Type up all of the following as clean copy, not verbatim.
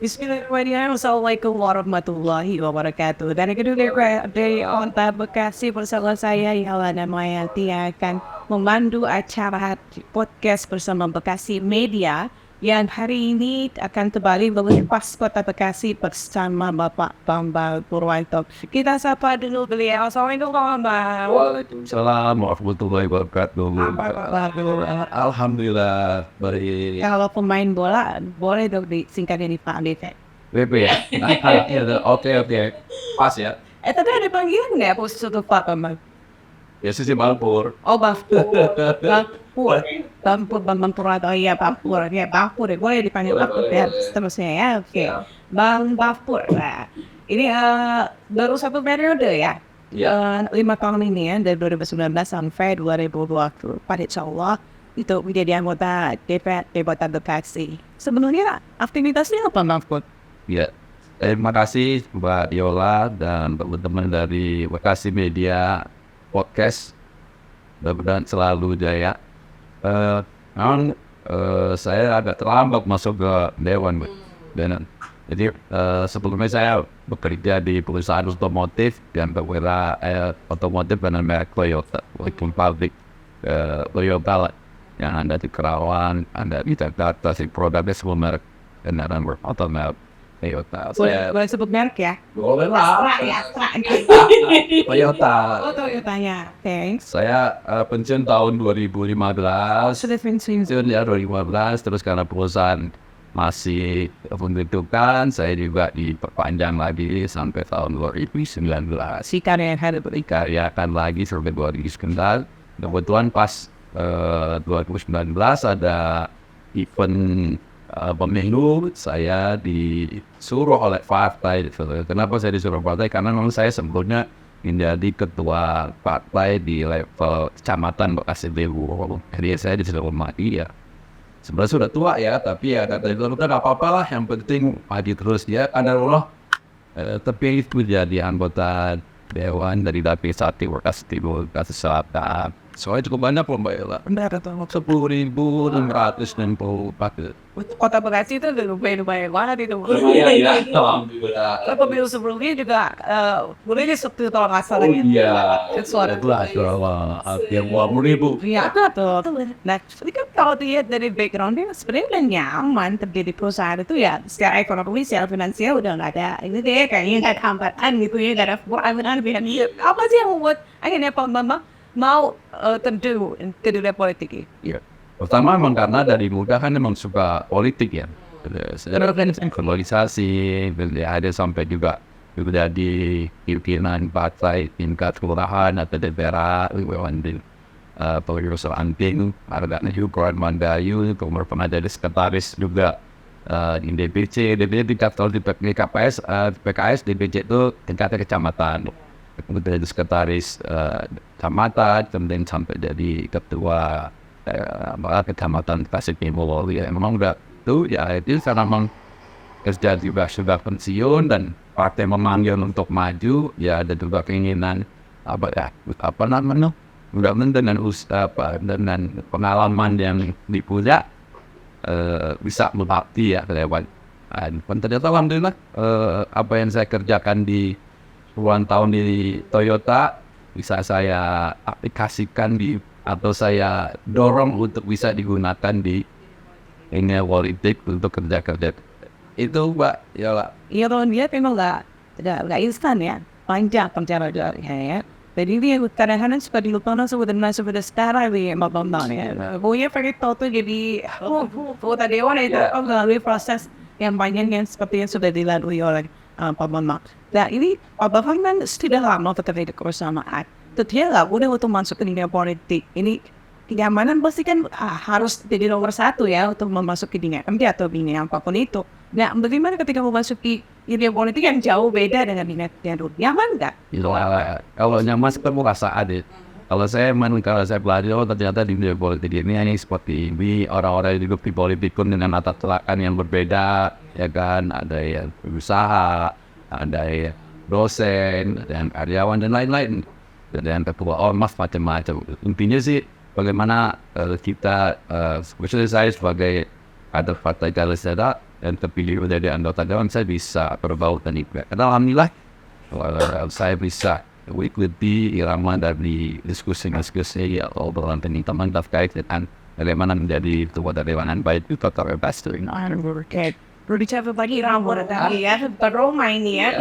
Bismillahirrahmanirrahim. Assalamualaikum warahmatullahi wabarakatuh. Dan kedua dari Onta Bekasi bersama saya Yalana Mayanti yang akan memandu acara podcast bersama Bekasi Media yang hari ini akan kembali melepas Kota Bekasi bersama Bapak Bambang Purwanto. Kita sapa dulu beliau. Assalamualaikum Bambang. Waalaikumsalam warahmatullahi wabarakatuh. Alhamdulillah baik. Kalau pemain bola boleh dong disingkat ini Pak Andite. WP ya? Oke. Pas ya? Tapi ada panggilan nggak posisi untuk Pak Bambang? Ya sisi Bangpur. Oh, Bangpur. Bambang Purwanto. Iya, Bangpur. Ya, Bangpur. Boleh dipanggil Bangpur ya. Seterusnya ya. Oke. Bangpur. Nah, ini baru satu periode ya. 5 tahun ini ya. Dari 2019 sampai 2024. Insya Allah itu menjadi anggota DPRD Kota Bekasi. Sebenarnya aktivitasnya apa, Bangpur? Ya. Terima kasih Mbak Yola dan teman-teman dari Bekasi Media Podcast. Mudah-mudahan selalu jaya. Memang saya agak terlambat masuk ke Dewan. Jadi sebelumnya saya bekerja di perusahaan otomotif yang bergerak otomotif dengan merek Toyota, pabrik Toyota yang ada di Kerawang, ada di Jakarta, si produknya semua merek kendaraan otomotif Toyota. Boleh sebut merek ya? Boleh lah. Toyota. Oh, Toyotanya. Thanks. Saya pensiun tahun 2015. Sudah pensiun. Pensiun ya 2015, terus karena perusahaan masih membutuhkan, saya juga diperpanjang lagi sampai tahun 2019. Si karya yang ada Dikaryakan lagi sampai 2019. Kebetulan pas 2019 ada event pemilu, saya disuruh oleh partai. Kenapa saya disuruh partai? Karena memang saya sebelumnya menjadi ketua partai di level kecamatan Bekasi Timur. Jadi saya disuruh mati ya. Sebenarnya sudah tua ya, tapi ya kata itu udah nggak apa-apa lah. Yang penting maju terus ya. Karena Allah terpilih menjadi anggota Dewan dari Dapil 1 Bekasi Timur, Bekasi Selatan. Soalnya cukup banyak loh Mbak Ella. Benar, betul. 10.664. Kota Bekasi itu lumayan banget itu. Iya, alhamdulillah. Pemilu sebelumnya juga boleh disebut kalau nggak salah ya. Iya, Suara itu adalah hampir 20.000. Iya, betul. Nah, jadi kan kalau dilihat dari background-nya sebenarnya udah nyaman kerja di perusahaan itu ya. Secara ekonomi, secara finansial udah nggak ada. Ini deh kayaknya nggak ada hambatan gitu ya, nggak ada perubahan. Apa sih yang membuat akhirnya Pak Bambang mau terjun ke dunia politik ini? Iya. Pertama memang karena dari muda kan memang suka politik ya. Secara organisasi, ada sampai juga di pimpinan partai tingkat kelurahan atau daerah, pengurus ranting, ada juga Mandayu, kemudian pernah jadi sekretaris juga di DPC tingkat kalau di PKS, PKS DPC itu tingkat kecamatan. Kemudian jadi sekretaris kecamatan, kemudian sampai jadi ketua kecamatan Bekasi Timur. Ya memang udah tuh ya itu karena memang kerja juga sudah pensiun dan partai memanggil untuk maju, ya ada juga keinginan apa namanya dengan dengan pengalaman yang dipunya bisa berbakti ya lewat. Dan ternyata alhamdulillah apa yang saya kerjakan di puluhan tahun di Toyota bisa saya aplikasikan atau saya dorong untuk bisa digunakan di ini politik untuk kerja itu Mbak Yola. Iya, kalau dia memang nggak instan ya, panjang perjalanannya ya. Jadi dia kadang-kadang suka dilupakan sebenarnya sekarang nih Mbak Bambang ya. Pokoknya pengen tahu tuh jadi anggota dewan itu melalui proses yang panjang yang seperti yang sudah dilalui oleh Pak Bambang. Nah ini Pak Bambang kan sudah lama bekerja di kebersamaan. Dia nggak boleh untuk masuk ke dunia politik. Ini kenyamanan pasti kan harus jadi nomor satu ya untuk memasuki dunia MD atau dunia apapun itu. Nah, bagaimana ketika memasuki dunia politik yang jauh beda dengan minatnya dulu? Nyaman nggak? Gitu. Kalau nyaman ketemu rasa adil. Kalau saya belajar, oh ternyata di dunia politik ini hanya seperti ini, orang-orang yang hidup di politik pun dengan latar belakang yang berbeda, ya kan, ada yang berusaha, ada yang dosen, dan karyawan dan lain-lain, dan ketua ormas macam-macam. Intinya sih bagaimana kita, especially saya sebagai kader partai Garis Seda dan terpilih menjadi anggota dewan, saya bisa berbau dan ibadah. Karena alhamdulillah saya bisa mengikuti irama dari diskusi-diskusi atau obrolan teman-teman terkait dengan bagaimana menjadi ketua dewan baik itu tetap bebas dari Berbicara tadi irama tadi ya, beroma ini ya.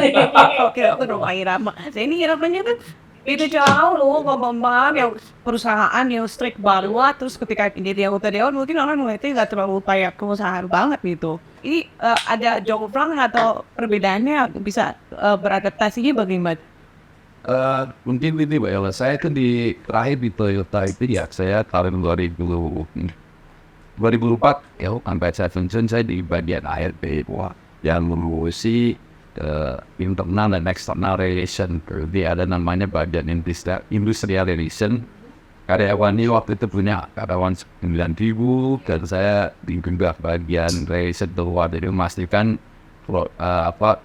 Oke, beroma irama. Ini iramanya kan itu jauh loh, ngomong yang perusahaan yang strict banget, terus ketika jadi anggota dewan mungkin orang melihatnya nggak terlalu kayak perusahaan banget gitu. Ini ada jauh atau perbedaannya bisa beradaptasinya bagaimana? Mungkin ini Mbak Ella, saya kan terakhir di Toyota itu ya, saya tahun 2004 ya, sampai saya pensiun saya di bagian ARP yang mengurusi internal dan external relation. Jadi ada namanya bagian industrial relation. Karyawannya waktu itu punya karyawan 9.000 dan saya di bagian relation luar, jadi memastikan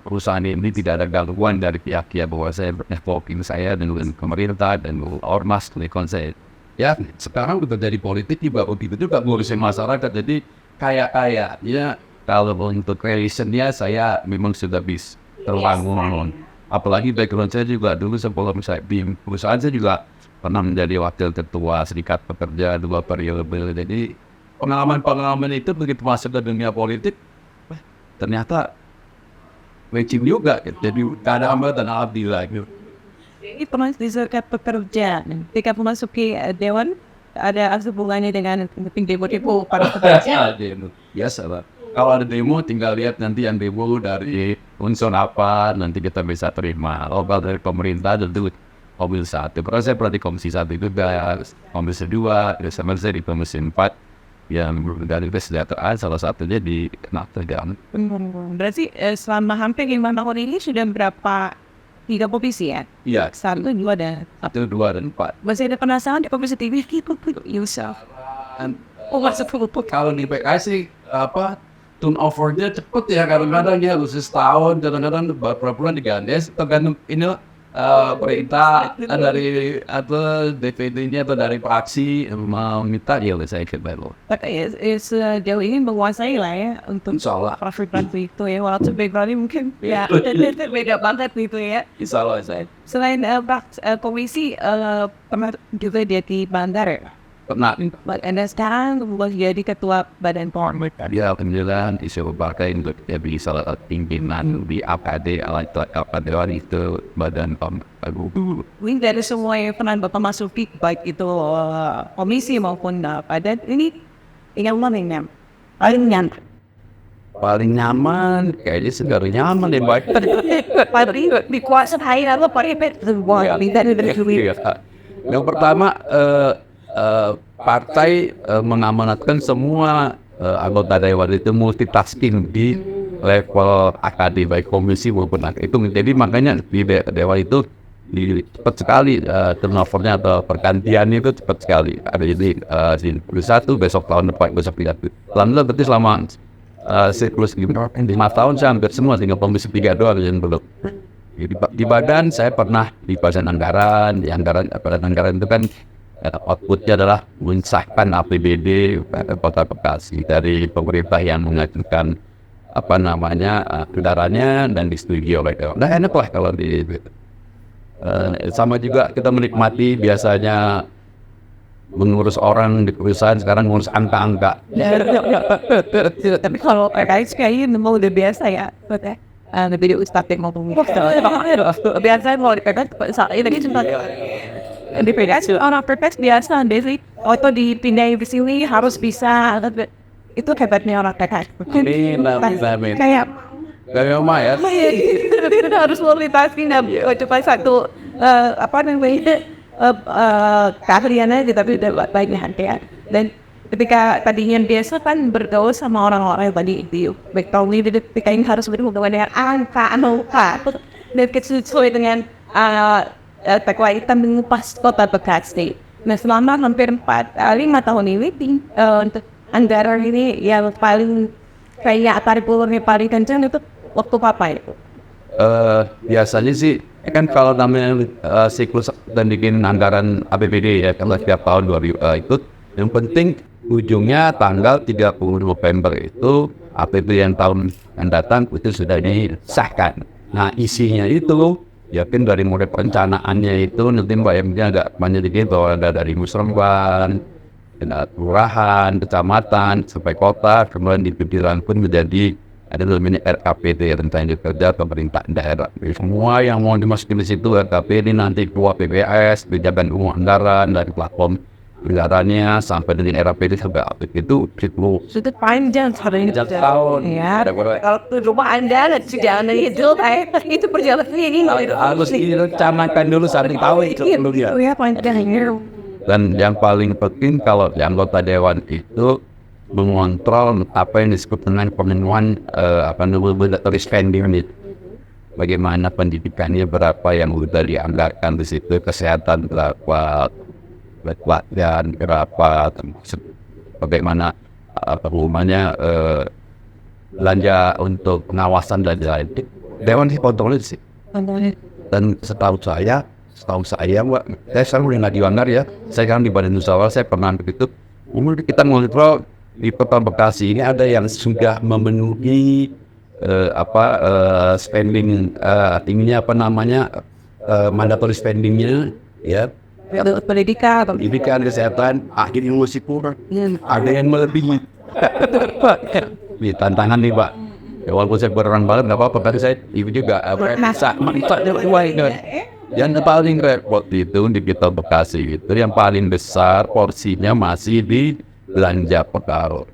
perusahaan ini tidak ada gangguan dari pihak bahwa saya networking saya dengan pemerintah dan ormas saya. Ya sekarang udah dari politik juga begitu juga ngurusin masyarakat, jadi kayak ya kalau untuk relationnya saya memang sudah bisa terbangun. Apalagi background saya juga dulu sebelum saya di perusahaan saya juga pernah menjadi wakil ketua serikat pekerja 2 periode, jadi pengalaman itu begitu masuk ke dunia politik ternyata matching juga gitu. Jadi gak ada hambatan, alhamdulillah gitu. Ini pernah di serikat pekerja, ketika memasuki dewan ada hubungannya dengan demo para pekerja. Biasa lah. Kalau ada demo tinggal lihat nanti yang demo dari unsur apa, nanti kita bisa terima. Kalau dari pemerintah tentu Komisi 1. Karena saya pernah di Komisi 1 juga, Komisi 2, sama saya di Komisi 4 yang dari kesejahteraan, salah satunya di Kerjaan. Berarti selama hampir 5 tahun ini sudah berapa 3 komisi ya? Iya. 1, 2 dan 1, 2, dan 4. Masih ada penasaran di komisi TV Yusuf. Kalau di PKS sih turnovernya cepet ya, kadang-kadang ya khusus tahun, kadang-kadang beberapa bulan diganti, tergantung ini perintah dari atau DPD-nya atau dari fraksi mau minta ya saya kembali. Sejauh ini menguasai lah ya untuk profil itu ya, walaupun background-nya mungkin ya beda banget gitu ya. Insya Allah saya. Selain komisi pernah juga jadi bandar ya? Pernah. Anda sekarang jadi ketua Badan POM. Ya alhamdulillah disuruh pakai untuk jadi salah satu pimpinan di APD itu Badan POM. Ini dari semua yang pernah Bapak masuki, baik itu komisi maupun badan, ini yang mana yang paling nyaman? Kayaknya segar nyaman deh, baik. Paling dikuasai apa paling semua Yang pertama partai mengamanatkan semua anggota dewan itu multitasking di level AKD baik komisi maupun itu, jadi makanya di dewan itu cepat sekali turnovernya atau pergantiannya itu cepat sekali. Ada jadi satu besok tahun depan besok 3. Alhamdulillah berarti selama siklus 5 tahun saya hampir semua, tinggal komisi 3 doang yang belum. Di badan saya pernah di badan anggaran, badan anggaran itu kan outputnya adalah mensahkan APBD Kota Bekasi dari pemerintah yang mengajukan anggarannya dan disetujui oleh dewan. Nah enak lah kalau di sama juga kita menikmati biasanya mengurus orang di perusahaan, sekarang ngurus angka-angka. Tapi kalau PKS kayaknya mau udah biasa ya, lebih ustadz yang ngomong. Biasanya mau di PKS saat ini cuma di PKS orang PKS biasa deh, atau dipindahin ke sini harus bisa, itu hebatnya orang PKS. Kayak mah ya. Harus multitasking, coba satu keahlian aja tapi udah baiknya ya. Dan ketika tadinya biasa kan bergaul sama orang-orang yang tadi di Bektawi, jadi ketika ini harus bergaul dengan angka, dan sesuai dengan tekwa hitam mengupas kota Bekasi. Nah selama hampir 5 tahun ini untuk anggaran ini yang paling kayak tarik ulurnya paling kencang itu waktu apa itu? Biasanya sih kan kalau namanya siklus dan bikin anggaran APBD ya kalau setiap tahun 2000 itu yang penting ujungnya tanggal 30 November itu APBD yang tahun yang datang itu sudah disahkan. Nah isinya itu ya kan dari mulai perencanaannya itu nanti bayangnya agak banyak dikit bahwa ada dari musremban, kelurahan, kecamatan sampai kota, kemudian di pimpinan pun menjadi ada namanya RKPD, rencana kerja pemerintah daerah. Semua yang mau dimasukin di situ RKPD nanti keluar PPS, kebijakan umum anggaran dari platform anggarannya sampai dengan RKPD sampai itu Sudah panjang sebenarnya. tahun. Ya, kalau rumah Anda sudah itu perjalanannya ini Harus direncanakan dulu sampai tahu itu dulu ya. ya panjangnya. Dan yang paling penting kalau di anggota dewan itu mengontrol apa yang disebut dengan pemenuhan budgetary spending itu. Bagaimana pendidikannya berapa yang sudah dianggarkan di situ, kesehatan berapa, pelatihan berapa, termasuk bagaimana belanja untuk pengawasan dan lain-lain. Dewan sih kontrol sih. Dan setahu saya Mbak, saya sekarang udah nggak dianggar ya. Saya kan di Badan Musyawarah, saya pernah begitu. Kita ngontrol di Kota Bekasi ini ada yang sudah memenuhi spending tingginya mandatory spendingnya ya. Pendidikan, kesehatan, akhirnya masih kurang. Ada yang melebihi. Ini tantangan nih Pak. Ya, walaupun saya berang banget nggak apa-apa, tapi saya itu juga manfaatnya kuat. Yang paling repot itu di Kota Bekasi itu yang paling besar porsinya masih di belanja pegawai.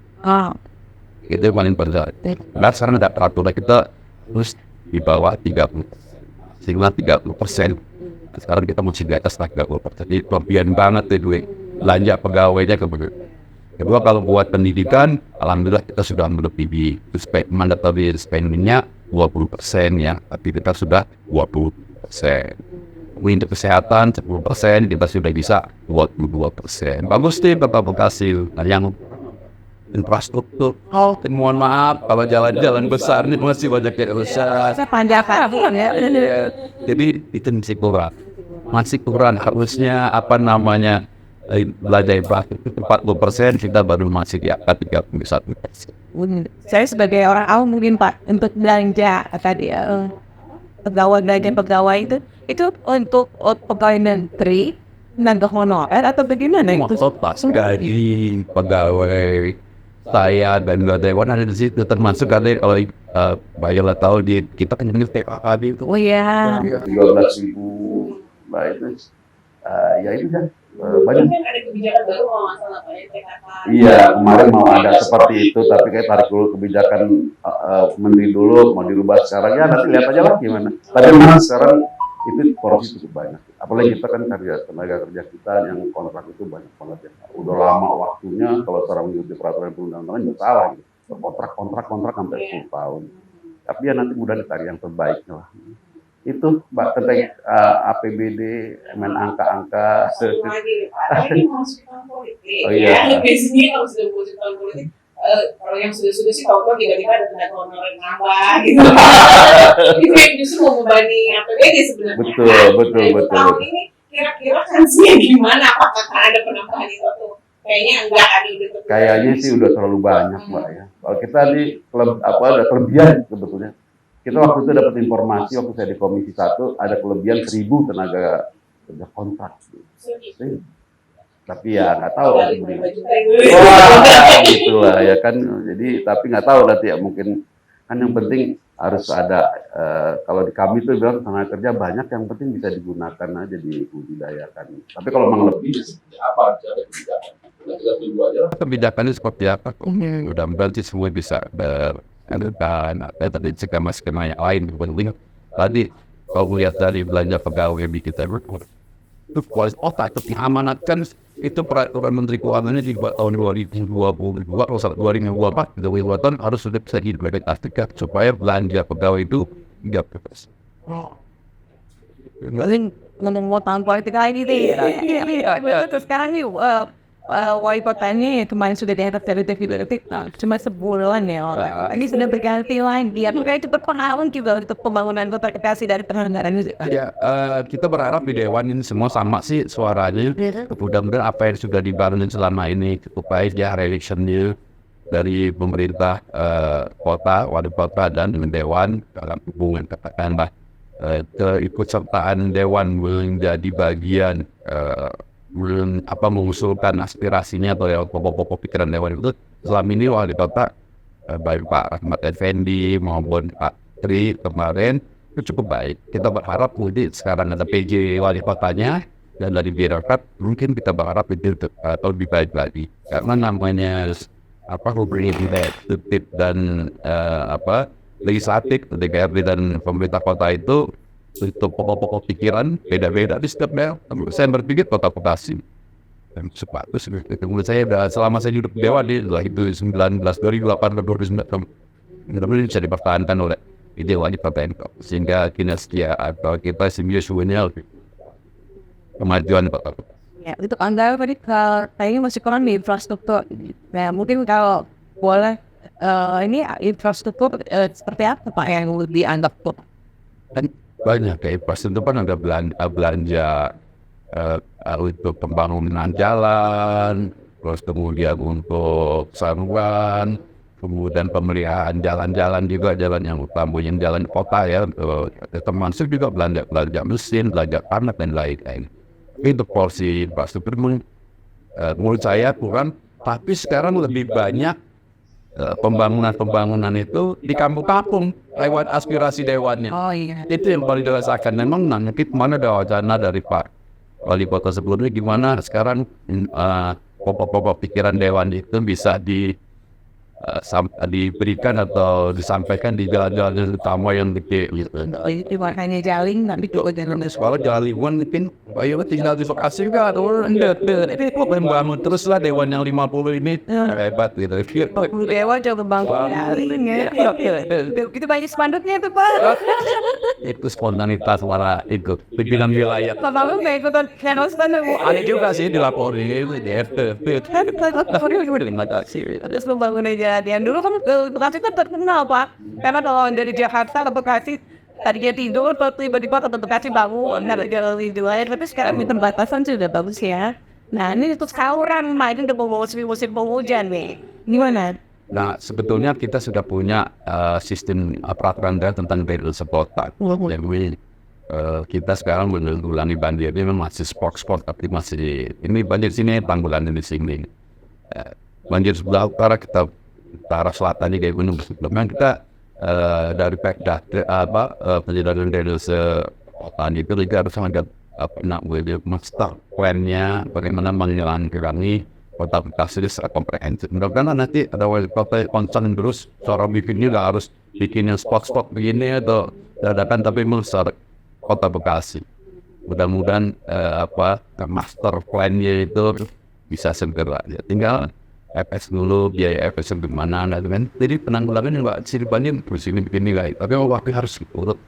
Itu yang paling besar. Nah sekarang ada peraturan kita terus di bawah 30%. Sekarang kita masih di atas 30%. Jadi kelebihan banget tuh duit belanja pegawainya kemudian. Kedua kalau buat pendidikan, alhamdulillah kita sudah melebihi mandatory spendingnya 20% ya, tapi kita sudah 20%. Untuk kesehatan 10%, kita sudah bisa 22%. Bagus nih Kota Bekasi. Nah yang infrastruktur, mohon maaf kalau jalan-jalan besar ini masih banyak yang besar. Panjang ya. Jadi itu masih kurang harusnya belanja infrastruktur 40%, kita baru masih di angka 31%. Saya sebagai orang awam mungkin Pak untuk belanja tadi pegawai itu untuk pegawai negeri tenaga honorer atau bagaimana itu? Gaji pegawai saya dan dewan ada di situ, termasuk ada kalau Bayola tahu kita kan nyamil TKKB itu. Oh iya. 13.000 itu ya itu kan banyak. Kan ada kebijakan baru kalau nggak salah Pak ya, TKK. Iya kemarin mau ada seperti itu, tapi kayak tarik dulu kebijakan menteri dulu mau dirubah sekarang ya nanti lihat aja lah gimana. Tapi memang sekarang itu korupsi cukup banyak. Apalagi kita kan tenaga kerja kita yang kontrak itu banyak banget ya. Udah lama waktunya kalau sekarang mengikuti peraturan perundang-undangan nggak salah gitu. Kontrak sampai 10 tahun. Tapi ya nanti mudah ditarik yang terbaiknya lah. Itu Mbak tentang APBD, main angka-angka. Lagi Pak, ini masuk tahun politik. Oh iya. Biasanya kalau sudah masuk tahun politik, kalau yang sudah sih tahu-tahu tiba-tiba ada tenaga honorer nambah gitu. Itu yang justru mau membebani APBD sebenarnya. Betul. Tahun ini kira-kira sanksinya gimana? Apakah ada penambahan itu atau kayaknya enggak ada udah terlalu. Kayaknya sih udah terlalu banyak Mbak ya. Kalau kita ada kelebihan sebetulnya. Kita waktu itu dapat informasi waktu saya di Komisi 1 ada kelebihan 1.000 tenaga kerja kontrak. Tapi ya nggak tahu kan gitulah ya kan. Jadi tapi nggak tahu nanti ya mungkin kan yang penting harus ada kalau di kami tuh bilang tenaga kerja banyak yang penting bisa digunakan aja dibudidayakan. Tapi kalau memang lebih apa ada kebijakan? Kebijakannya seperti apa? Udah berarti semua bisa tadi skema yang lain penting. Tadi kalau lihat dari belanja pegawai kita itu kualitas otak itu diamanatkan. Itu peraturan Menteri Keuangannya di tahun 2022 atau 2024 itu harus sudah bisa diimplementasikan supaya belanja pegawai itu nggak bebas. Paling ngomong tahun politik lagi deh. Terus sekarang nih wali kotanya kemarin sudah diangkat dari definitif cuma sebulan ya orang. Ini sudah berganti lagi. Apakah itu berpengaruh juga untuk pembangunan kota Bekasi dari penyelenggara ini? Ya, kita berharap di Dewan ini semua sama sih suaranya. Mudah-mudahan apa yang sudah dibangun selama ini cukup baik ya, reaction-nya dari pemerintah kota, wali kota dan Dewan dalam hubungan katakanlah keikutsertaan Dewan menjadi bagian mengusulkan aspirasinya atau pokok-pokok pikiran Dewan itu selama ini wali kota baik Pak Rahmat Effendi maupun Pak Tri kemarin itu cukup baik. Kita berharap sekarang ada PJ wali kotanya dan dari birokrat mungkin kita berharap itu atau lebih baik lagi karena namanya legislatif dan legislatif DPRD dan pemerintah kota itu pokok-pokok pikiran beda-beda di setiap daerah. Saya berpikir kota Bekasi sepatu menurut saya selama saya duduk di Dewan itu 2008 2009 bisa dipertahankan oleh Dewan Pertanian sehingga kinerja atau kita simbiosnya kemajuan Kota Bekasi. Ya, itu Anda tadi kayaknya masih kurang di infrastruktur. Nah, mungkin kalau boleh ini infrastruktur seperti apa Pak yang dianggap Dan banyak kayak infrastruktur kan ada belanja untuk pembangunan jalan, terus kemudian untuk saruan, kemudian pemeliharaan jalan-jalan juga, jalan yang utama yang jalan kota ya, termasuk juga belanja mesin, belanja tanah dan lain-lain. Itu porsi infrastruktur menurut saya kurang, tapi sekarang lebih banyak pembangunan itu di kampung-kampung lewat aspirasi dewannya. Oh iya. Itu yang paling dirasakan. Memang nangkep mana ada wacana dari Pak Wali Kota sebelumnya gimana sekarang pokok-pokok pikiran dewan itu bisa diberikan atau disampaikan di jalan-jalan utama yang gede gitu. Itu makanya jaling tapi juga jalan Kalau jalan mungkin ayo tinggal di Bekasi juga atau membangun terus lah dewan yang 50 ini hebat gitu. Dewa coba bangun jaling ya. Itu banyak spanduknya itu Pak. Itu spontanitas warna itu pimpinan wilayah. Bapak lu nggak ikutan channel spanduk. Ada juga sih dilaporin di FTV. Terus membangun aja. Yang dulu kan Bekasi kan terkenal Pak. Karena kalau dari Jakarta ke Bekasi tadinya tidur, tiba-tiba ke Bekasi bangun, ada jalan di luar. Tapi sekarang di perbatasan sudah bagus ya. Nah ini itu sekarang main udah mau musim penghujan nih. Gimana? Nah sebetulnya kita sudah punya sistem peraturan daerah tentang daerah sepotan. Jadi kita sekarang menanggulangi banjir ini masih spot tapi masih ini banjir sini tanggulannya di sini. Banjir sebelah utara kita utara selatan kayak gunung sebelumnya kita dari Pekda penjelasan dari sekotaan itu juga harus ada master plan-nya bagaimana mengurangi kota Bekasi secara komprehensif. Mudah-mudahan nanti ada wali kota concern terus secara bikinnya nggak harus bikin yang spot-spot begini atau dadakan tapi secara kota Bekasi. Mudah-mudahan master plan-nya itu bisa segera. Ya, tinggal FS dulu, biaya FS gimana, kan? Jadi penanggulangan yang Mbak Siri banyak terus ini begini guys. Tapi waktu harus urut.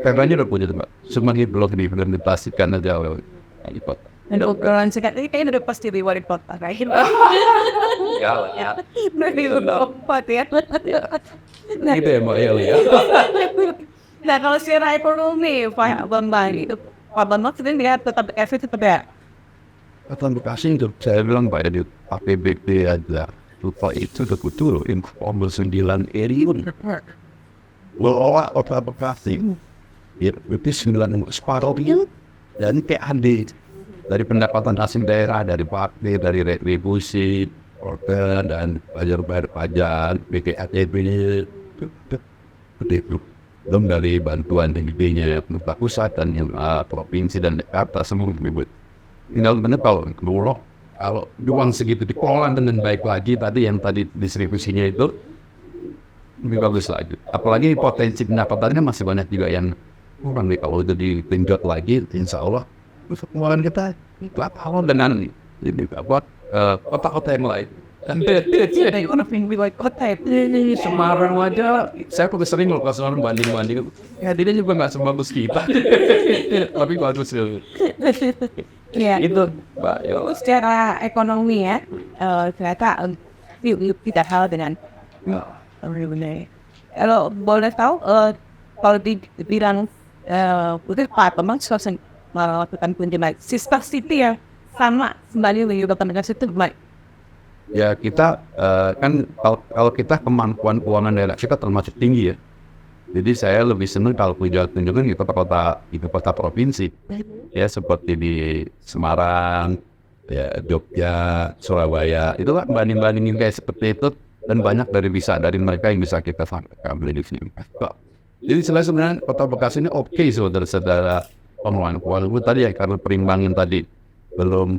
Peranya udah punya Mbak. Semuanya belum diimplementasikan aja oleh wali kota. Dan ukuran sekat ini kayaknya udah pasti di wali kota kayak gitu. Ya. Dari lompat ya. Nah, Gitu ya Mbak Yeli ya. nah kalau secara ekonomi Pak Bambang itu Pak Bambang sendiri lihat tetap efektif tidak? Kota Bekasi itu saya bilang Pak di APBD aja lupa itu betul informasi 9 triliun. Loa Kota Bekasi itu 9 separuh dan PAD dari pendapatan asing daerah dari parkir dari retribusi order dan bayar pajak BPATB belum dari bantuan tingginya pemerintah pusat dan provinsi dan Jakarta semua ribut. Tinggal benar kalau uang segitu dikelola dengan baik lagi tadi yang tadi distribusinya itu lebih bagus lagi. Apalagi potensi pendapatannya masih banyak juga yang kurang nih kalau itu ditinjau lagi, insya Allah keuangan kita apa dengan ini buat kota-kota yang lain. Dan They want to think like kota ini Semarang aja, saya juga sering loh kalau Semarang banding-banding, ya dia juga nggak sebagus kita, tapi bagus loh. ya. Itu, Mbak Yola. Secara ekonomi ya, ternyata tidak hal dengan revenue. Kalau boleh tahu, kalau di bidang itu Pak memang susah melakukan kunjungan sister city yang sama kembali di Bapak itu baik. Ya kita kan kalau kita kemampuan keuangan daerah kita termasuk tinggi ya. Jadi saya lebih senang kalau kunjungan di kota provinsi ya seperti di Semarang, ya Jogja, Surabaya itu kan banding-bandingin kayak seperti itu dan banyak dari mereka yang bisa kita sampaikan di sini. Jadi sebenarnya kota Bekasi ini oke saudara-saudara pengelolaan keuangan tadi ya karena perimbangan tadi belum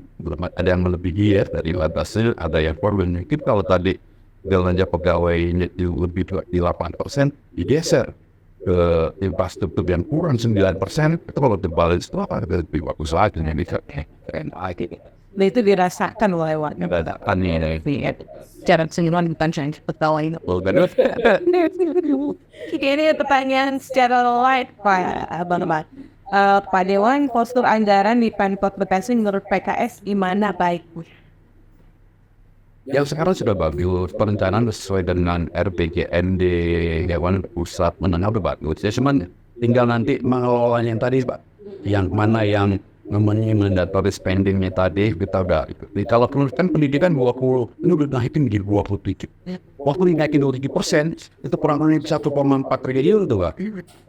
ada yang melebihi ya dari batasnya, ada yang kurang. Mungkin kalau tadi belanja pegawainya lebih di 8%, digeser ke infrastruktur yang kurang 9%, itu kalau dibalik itu apa lebih bagus lagi nih keren lagi. Nah itu dirasakan lewat Dadakan nih. cara senyuman bukan saya pegawai itu. Ini pertanyaan secara light Pak Bang. Pak Dewan, postur anggaran di Pemkot Bekasi menurut PKS gimana baiknya? Yang sekarang sudah bagus, perencanaan sesuai dengan RPJMD Dewan Pusat menengah udah bagus. Ya cuman tinggal nanti mengelolanya yang tadi Pak, yang mana yang namanya mandatory spendingnya tadi kita udah. Kalau kan pendidikan 20, ini udah naikin menjadi 27. Waktu dinaikin 27%, itu kurang lebih 1,4 triliun tuh Pak.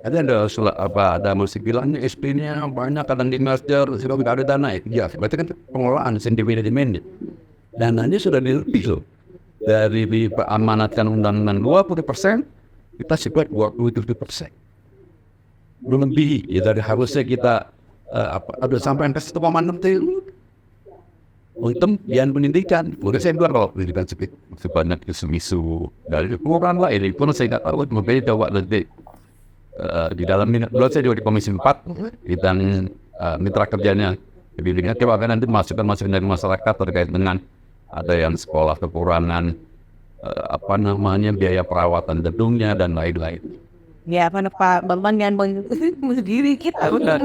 Ada musik bilangnya SP-nya banyak, kadang di merger, sudah tidak ada dana ya. Berarti kan pengelolaan sentimen demand. Dananya sudah dilebih loh. Dari diamanatkan undang-undang 20%, kita sekitar 27%. Belum lebih, ya dari harusnya kita ada sampai ke 1,6 triliun. Untuk yang pendidikan, boleh saya bilang kalau pendidikan sebanyak isu-isu dari kurang lah ini pun saya tidak tahu mungkin coba nanti di dalam dulu saya juga di Komisi 4 dan mitra kerjanya pendidikan coba nanti masukan dari masyarakat terkait dengan ada yang sekolah kekurangan biaya perawatan gedungnya dan lain-lain. Ya, mana Pak Bambang yang sendiri kita udah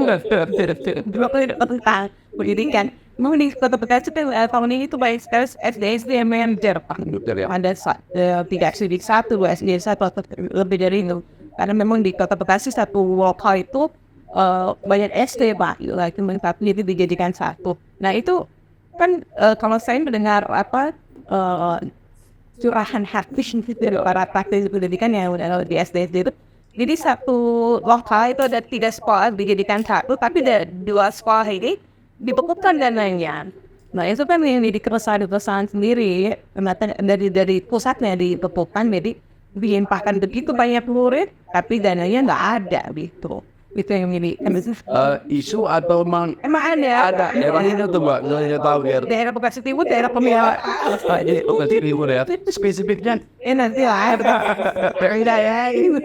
tentang pendidikan. Memang di Kota Bekasi tahun ini itu banyak sekali SD yang manajer Pak. Ada 3 SD 1, 2 SD 1 atau lebih dari itu. Karena memang di Kota Bekasi satu lokal itu banyak SD Pak. Cuma satu jadi dijadikan satu. Nah itu kan kalau saya mendengar curahan hati dari para praktisi pendidikan yang udah di SD itu. Jadi satu lokal itu ada 3 sekolah dijadikan satu, tapi ada 2 sekolah ini dibekukan dananya. Nah itu kan yang di keresahan sendiri, dari pusatnya dibekukan, jadi dilimpahkan begitu banyak murid, tapi dananya nggak ada gitu. Itu yang ini. Isu atau emang ada. Ada. Daerah ini tuh Mbak, saya tahu ya. Daerah Bekasi Timur, daerah pemilihan. Jadi Bekasi Timur ya. Spesifiknya. Nanti lah.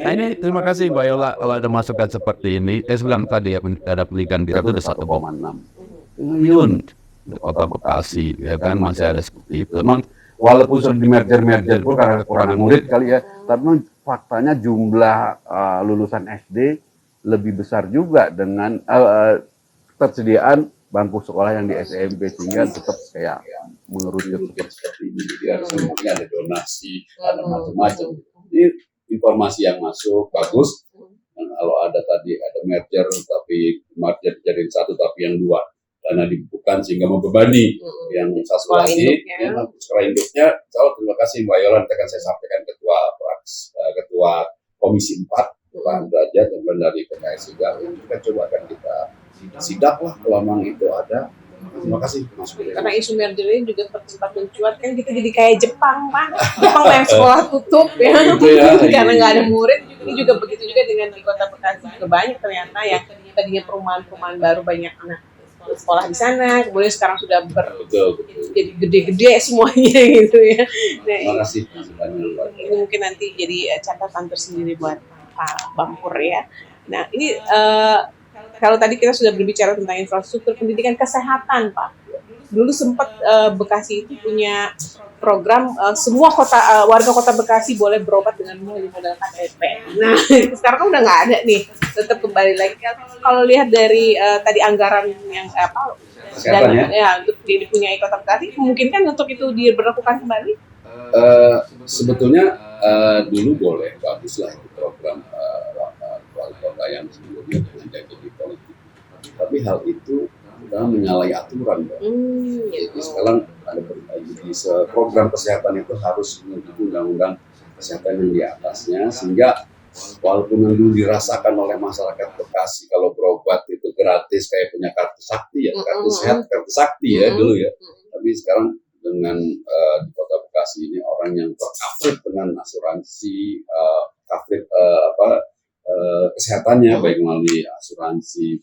Ini terima kasih Mbak Yola kalau ada masukan seperti ini. Saya bilang tadi ya ada pendidikan kita itu ada 1,6 triliun Kota Bekasi, ya kan masih ada seperti itu. Memang walaupun sudah di merger pun karena kekurangan murid kali ya, tapi memang faktanya jumlah lulusan SD lebih besar juga dengan ketersediaan bangku sekolah yang di SMP sehingga tetap kayak mengerucut seperti ini. Jadi ada donasi, ada macam-macam. Ini informasi yang masuk bagus. Dan kalau ada tadi ada merger tapi merger jadi satu tapi yang 2 dana dibukukan sehingga membebani yang satu lagi sekolah induknya. Terima kasih Mbak Yola, nanti akan saya sampaikan ketua Komisi 4 Pak Derajat yang dari PKS juga. Kita coba akan kita sidak lah kalau memang itu ada. Terima kasih Mas. Karena isu merger ini juga sempat mencuat kan kita jadi kayak Jepang Pak. Jepang yang sekolah tutup ya. Karena nggak ada murid. Ini juga begitu juga dengan di Kota Bekasi juga banyak ternyata yang tadinya perumahan baru banyak anak sekolah di sana, kemudian sekarang sudah jadi gede-gede semuanya gitu ya. Nah, terima kasih. Ini mungkin nanti jadi catatan tersendiri buat Pak Bampur ya. Nah ini kalau tadi kita sudah berbicara tentang infrastruktur pendidikan, kesehatan, Pak. Dulu sempat Bekasi itu punya program semua warga kota Bekasi boleh berobat dengan modal KTP. Nah, sekarang kan udah nggak ada nih. Tetap kembali lagi. Kalau lihat dari tadi anggaran yang Kesehatan ya? untuk dipunyai kota Bekasi, memungkinkan untuk itu diberlakukan kembali? Sebetulnya dulu boleh, baguslah itu program wali kota yang sebelumnya menjadi politik. Tapi hal itu sudah menyalahi aturan, Mbak. Jadi sekarang ada program kesehatan itu harus mengikuti undang-undang kesehatan yang di atasnya, sehingga walaupun yang dulu dirasakan oleh masyarakat Bekasi kalau berobat itu gratis kayak punya kartu sakti ya, kartu sehat, kartu sakti ya dulu ya. Tapi sekarang dengan di kota Bekasi ini orang yang tercover dengan asuransi kesehatannya, baik melalui asuransi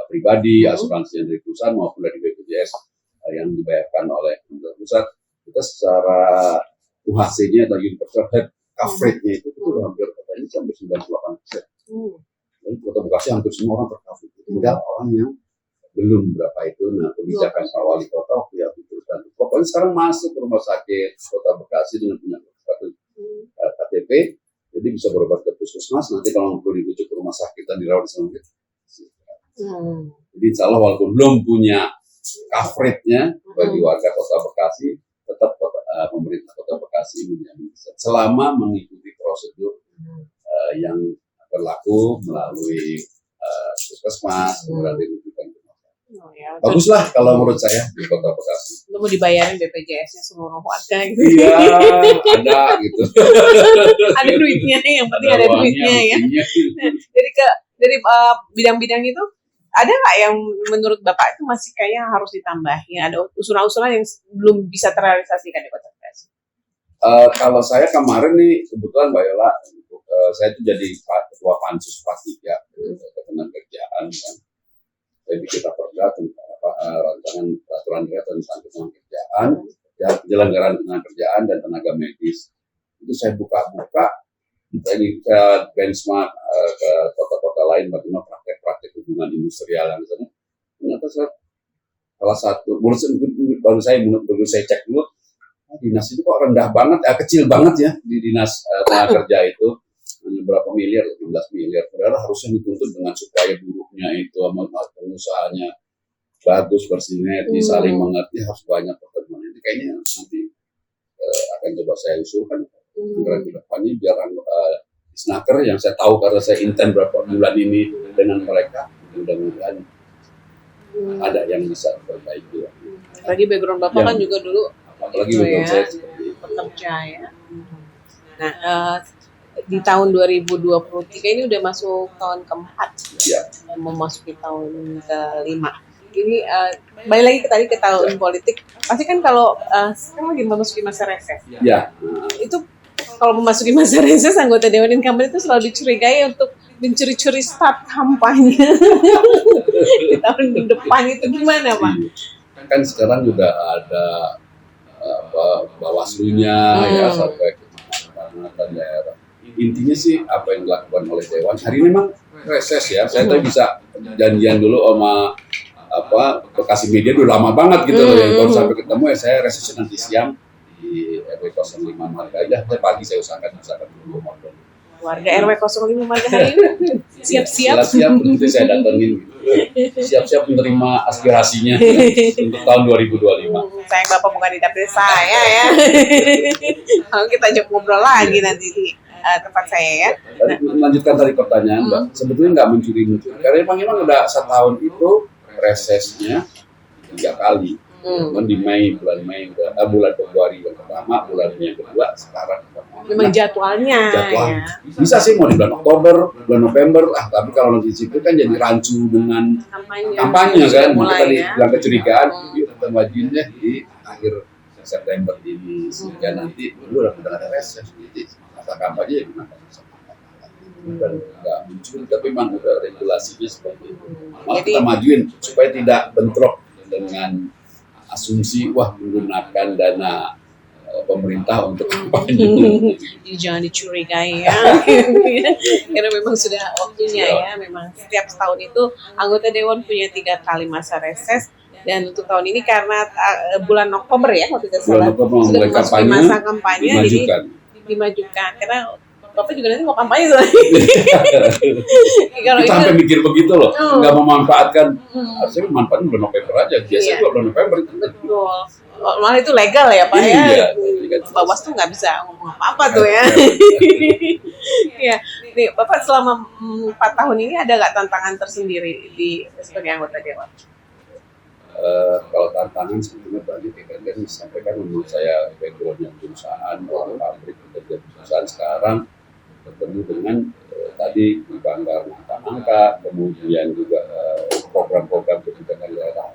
pribadi, asuransi yang dari perusahaan maupun dari BPJS yang dibayarkan oleh pemerintah pusat, kita secara UHC-nya atau universal health coverage-nya itu hampir katanya sampai 98%. Jadi kota Bekasi hampir semua orang tercover. Tinggal orang yang belum berapa itu. Nah, kebijakan Pak Wali Kota waktu itu teruskan. Pokoknya sekarang masuk ke rumah sakit kota Bekasi dengan punya kartu KTP, jadi bisa berobat ke puskesmas. Nanti kalau perlu dirujuk ke rumah sakit dan dirawat di sana. Jadi insya Allah walaupun belum punya coverage-nya bagi warga kota Bekasi, tetap pemerintah kota Bekasi menjamin selama mengikuti prosedur yang berlaku melalui puskesmas, kemudian dirujukan ke rumah sakit. Baguslah kalau menurut saya di kota Bekasi. Lu mau dibayarin BPJS-nya seluruh warga gitu. Iya, ada gitu. Ada duitnya, yang penting ada duitnya ya. Jadi dari bidang-bidang itu, ada nggak yang menurut Bapak itu masih kayaknya harus ditambahin? Ada usulan-usulan yang belum bisa terrealisasikan di kota Bekasi? Kalau saya kemarin nih, kebetulan Mbak Yola, saya itu jadi ketua pansus P3 ketenagakerjaan kan. Saya bikin perda tentang rancangan peraturan daerah tentang ketenagakerjaan, ya, penyelenggaraan ketenagakerjaan dan tenaga medis. Itu saya buka-buka, saya benchmark ke kota-kota lain bagaimana praktek-praktek hubungan industrial yang sana. Ternyata salah satu, baru saya cek dulu, dinas itu kok rendah banget, kecil banget ya di dinas tenaga kerja itu. Hanya berapa miliar, 16 miliar. Padahal harusnya dituntut dengan supaya buruhnya itu sama pengusahanya bagus, bersinergi, saling mengerti, harus banyak pertemuan. Ini kayaknya nanti akan coba saya usulkan ke depannya biar Snaker yang saya tahu karena saya intern berapa bulan ini dengan mereka, mudah-mudahan ada yang bisa perbaiki. Lagi background Bapak kan juga dulu apalagi betul saya seperti itu. Pekerja ya. Nah, di tahun 2023 ini udah masuk tahun keempat, ya. Memasuki tahun kelima. Ini balik lagi ke tahun politik. Pasti kan kalau sekarang lagi memasuki masa reses. Ya. Itu kalau memasuki masa reses, anggota Dewan Incumbent itu selalu dicurigai untuk mencuri-curi start kampanye di tahun depan. Itu gimana, Pak? Kan sekarang udah ada Bawaslu-nya ya sampai ke kecamatan daerah. Intinya sih apa yang dilakukan oleh Dewan hari ini memang reses ya. Saya tadi bisa janjian dulu sama Bekasi Media udah lama banget gitu loh, yang baru sampai ketemu ya. Saya reses nanti siang di RW 05 Marga aja. Pagi saya usahakan dulu motor. Warga RW 05 Marga hari ini siap-siap. Siap nanti saya datengin gitu. Siap-siap menerima aspirasinya untuk tahun 2025. Sayang Bapak bukan di dapil saya ya. Kita ajak ngobrol lagi nanti di tempat saya ya. Melanjutkan tadi pertanyaan, Mbak. Sebetulnya nggak mencuri-mencuri. Karena memang udah setahun itu resesnya 3 kali. Di bulan Mei, bulan Februari yang pertama, bulan yang kedua, sekarang. Memang jadwalnya. Ya. Bisa sih mau di bulan Oktober, bulan November, tapi kalau nanti situ kan jadi rancu dengan kampanye kan. Kita bilang kecurigaan, kita majuinnya di akhir September ini, sehingga nanti udah ada reses. Jadi masa kampanye ya gunakan dan nggak muncul, tapi memang udah regulasinya seperti itu. Malah kita majuin supaya tidak bentrok dengan asumsi menggunakan dana pemerintah untuk kampanye. Jadi jangan dicurigai ya. Karena memang sudah waktunya ya. Memang setiap tahun itu anggota dewan punya 3 kali masa reses. Dan untuk tahun ini karena bulan Oktober ya waktu tidak salah Bulan Oktober sudah mulai memasuki kampanye, masa kampanye, jadi dimajukan. dimajukan. Karena Bapak juga nanti mau kampanye tuh. Kalau Kita itu sampai mikir begitu loh, nggak memanfaatkan. Harusnya memanfaatkan bulan November aja. Biasanya Iya. juga bulan November itu. betul. Malah itu legal ya Pak Iya. ya. Bawaslu nggak bisa ngomong apa-apa tuh ya. Iya. Nih Bapak selama 4 tahun ini ada nggak tantangan tersendiri sebagai anggota dewan? Kalau tantangan sebetulnya banyak ya kan, sampai kan menurut saya backgroundnya perusahaan, orang pabrik, pekerja perusahaan sekarang bertemu dengan tadi bangga angka-angka, kemudian juga program-program kebijakan daerah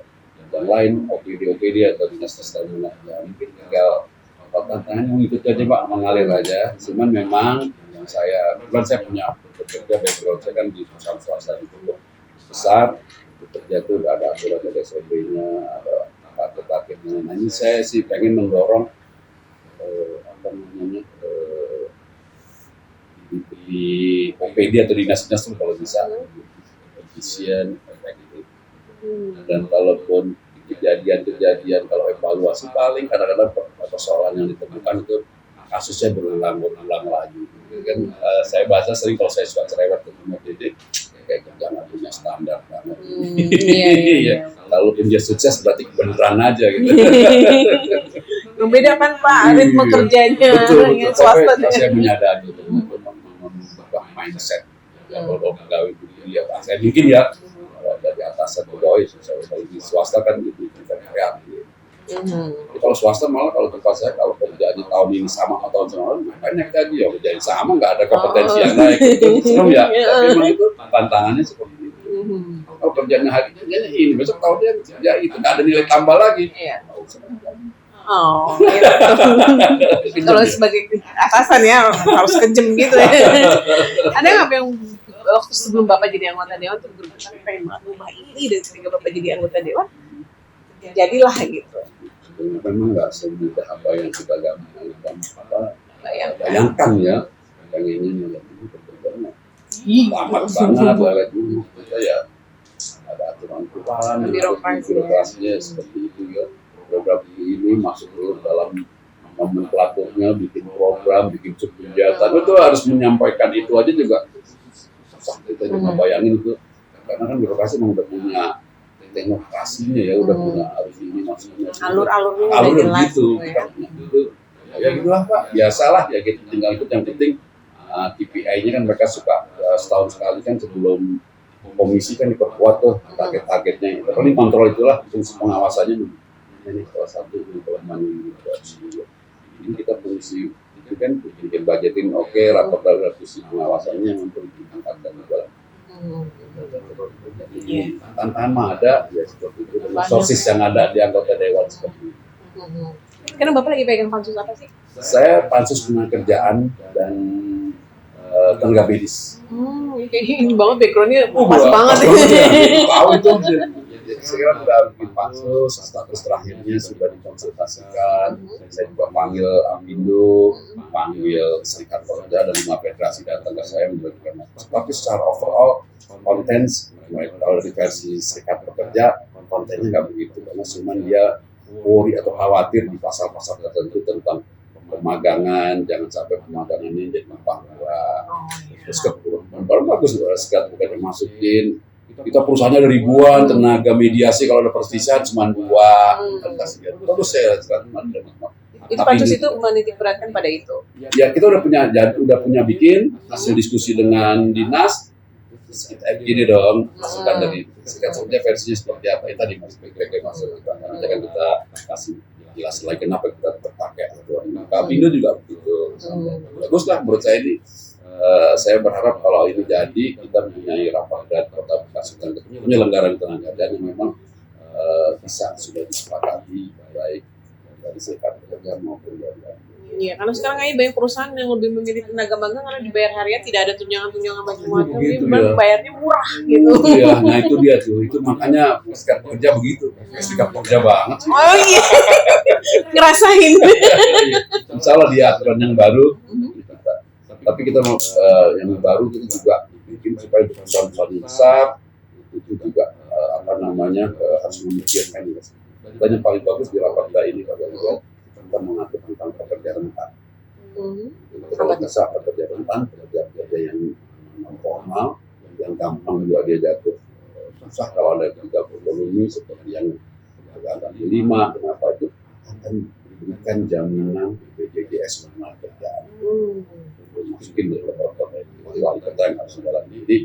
yang lain, OPD atau dinas tertentu. Ya, mungkin tinggal tantangannya mengikuti aja Pak, mengalir aja. Cuman memang yang saya punya bekerja background saya kan di perusahaan swasta yang cukup besar. Bekerja itu ada aturan, ada SOP-nya, ada target-targetnya. Nah ini saya sih pengen mendorong di OPD atau dinas-dinas itu kalau bisa efisien kayak gitu. Dan kalaupun kejadian kalau evaluasi paling kadang-kadang persoalan yang ditemukan itu kasusnya berulang lagi. Kan saya bahasa sering kalau saya suka cerewet ketemu OPD kayak jangan punya standar banget. Iya. Kalaupun dia sukses berarti beneran aja gitu. Membedakan Pak ritme kerjanya Betul. yang swasta Tapi saya menyadari itu mengubah mindset. Ya, kalau pegawai ya saya mungkin ya dari atasan pegawai kalau di swasta kan gitu kita kreatif. Jadi kalau swasta malah kalau tempat saya kalau kerjaan tahun ini sama atau tahun lalu naik lagi ya kerjaan sama nggak ada kompetensi yang naik gitu. Serem ya. Tapi memang itu tantangannya seperti itu. Kalau kerjanya hari ini besok tahun dia ya itu nggak ada nilai tambah lagi. Iya. Oh, gitu. Kalau sebagai atasan ya harus kejem gitu ya. Ada nggak yang waktu sebelum Bapak jadi anggota dewan tuh berpikir pengen mengubah ini dan ketika Bapak jadi anggota dewan jadilah gitu. Memang nggak semudah apa yang kita bayangkan ya. Pengennya nyelip ini berbeda. Amat banget lah dulu kita ya ada aturan birokrasinya seperti itu ya. Program ini masuk dulu dalam nomenklaturnya, bikin program, bikin kegiatan itu harus menyampaikan itu aja juga susah kita juga bayangin itu karena kan birokrasi memang udah punya teknokrasinya ya udah punya harus ini maksudnya Alur-alurnya udah alur jelas gitu gitu ya. kita punya gitu ya gitulah Pak biasalah ya gitu tinggal ikut yang penting KPI-nya kan mereka suka setahun sekali kan sebelum komisi kan diperkuat tuh target-targetnya itu paling kontrol itulah fungsi pengawasannya ini salah satu kelemahan ini kita fungsi itu kan bikin budgeting oke rapor dari fungsi pengawasannya yang untuk diangkatkan juga. Jadi tantangan mah ada ya seperti itu dengan sosis yang ada di anggota dewan seperti itu. Karena Bapak lagi pegang pansus apa sih? Saya pansus kerjaan dan tenaga medis. Ini banget backgroundnya pas banget ya. Tahu itu. Saya sudah bikin pansus, status terakhirnya sudah dikonsultasikan. Saya juga panggil Apindo, panggil Serikat Pekerja dan 5 federasi datang ke saya memberikan masukan. Tapi secara overall konten, kalau di versi Serikat Pekerja kontennya nggak begitu karena cuma dia worry atau khawatir di pasal-pasal tertentu tentang pemagangan, jangan sampai pemagangan ini jadi panggung. Terus baru bagus Serikat Pekerja masukin. Kita perusahaannya ada ribuan, tenaga mediasi kalau ada perselisihan cuma 2. Bagus saya sekarang. Itu pansus itu menitik beratkan pada itu. Ya kita udah punya bikin hasil diskusi dengan dinas. Terus kita begini dong, masukan dari Serikat Pekerja versinya seperti apa? Itu tadi Mas PKK masuk kita nanti kan kita kasih jelas lagi kenapa kita terpakai aturan. Kabinet juga begitu. Baguslah menurut saya ini. Saya berharap kalau ini jadi kita mempunyai rapat dan kota Bekasi dan penyelenggaraan tenaga kerja yang memang bisa sudah disepakati baik dari Serikat Pekerja maupun dari Iya, karena sekarang kayaknya banyak perusahaan yang lebih memilih tenaga magang karena dibayar harian, tidak ada tunjangan-tunjangan macam-macam, Begitu, jadi ya. bayarnya murah gitu. Iya, nah itu dia tuh. Itu makanya serikat pekerja begitu. Serikat pekerja banget sih. Oh iya, ngerasain. Insya Allah di aturan yang baru. Tapi kita mau yang baru itu juga bikin supaya perusahaan besar itu juga harus memikirkan ini. Dan yang paling bagus di Rapatda ini kalau kita mengatur tentang pekerja rentan. Kalau bisa pekerja rentan, pekerja yang non formal, yang gampang juga dia jatuh susah kalau ada juga ekonomi seperti yang agak 5, kenapa itu akan diberikan jaminan BPJS Ketenagakerjaan. Masukin di wali kota yang harus jalan ini. Jadi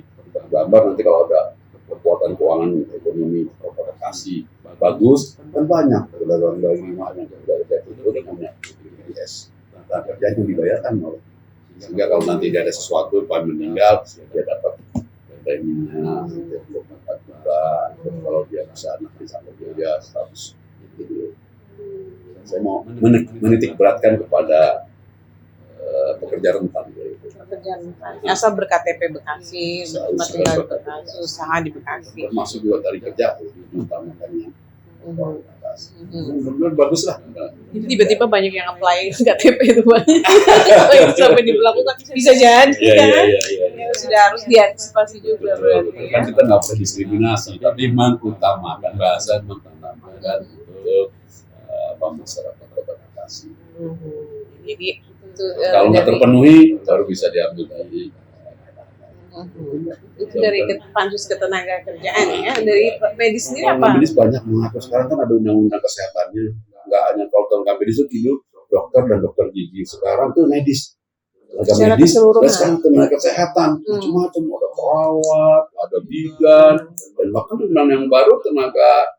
gambar nanti kalau ada kekuatan keuangan ekonomi kasih bagus kan banyak dari 5 yang dari itu namanya BPJS Ketenagakerjaan yang dibayarkan oleh sehingga kalau nanti dia ada sesuatu Pak meninggal dia dapat preminya 24 bulan kalau dia bisa nanti sampai dia 100 gitu. Saya mau menitik beratkan kepada pekerja rentan asal berKTP Bekasi, tinggal di Bekasi, usaha di Bekasi, termasuk juga dari kerja utamakannya. Benar bagus lah. Tiba-tiba banyak yang apply KTP itu banyak sampai diberlakukan bisa jadi kan? Iya. Sudah harus diantisipasi juga berarti. Kan kita nggak boleh diskriminasi, tapi mengutamakan bahasa mengutamakan untuk masyarakat Kota Bekasi. Jadi kalau nggak terpenuhi baru bisa diambil dari itu dari Pansus Ketenagakerjaan ya, dari medis sendiri apa? Medis banyak mengatur sekarang kan ada undang-undang kesehatannya, nggak hanya kalau tenaga medis itu dulu dokter dan dokter gigi, sekarang tuh medis, tenaga medis dan sekarang tenaga kesehatan, macam-macam ada perawat, ada bidan, dan bahkan undang yang baru tenaga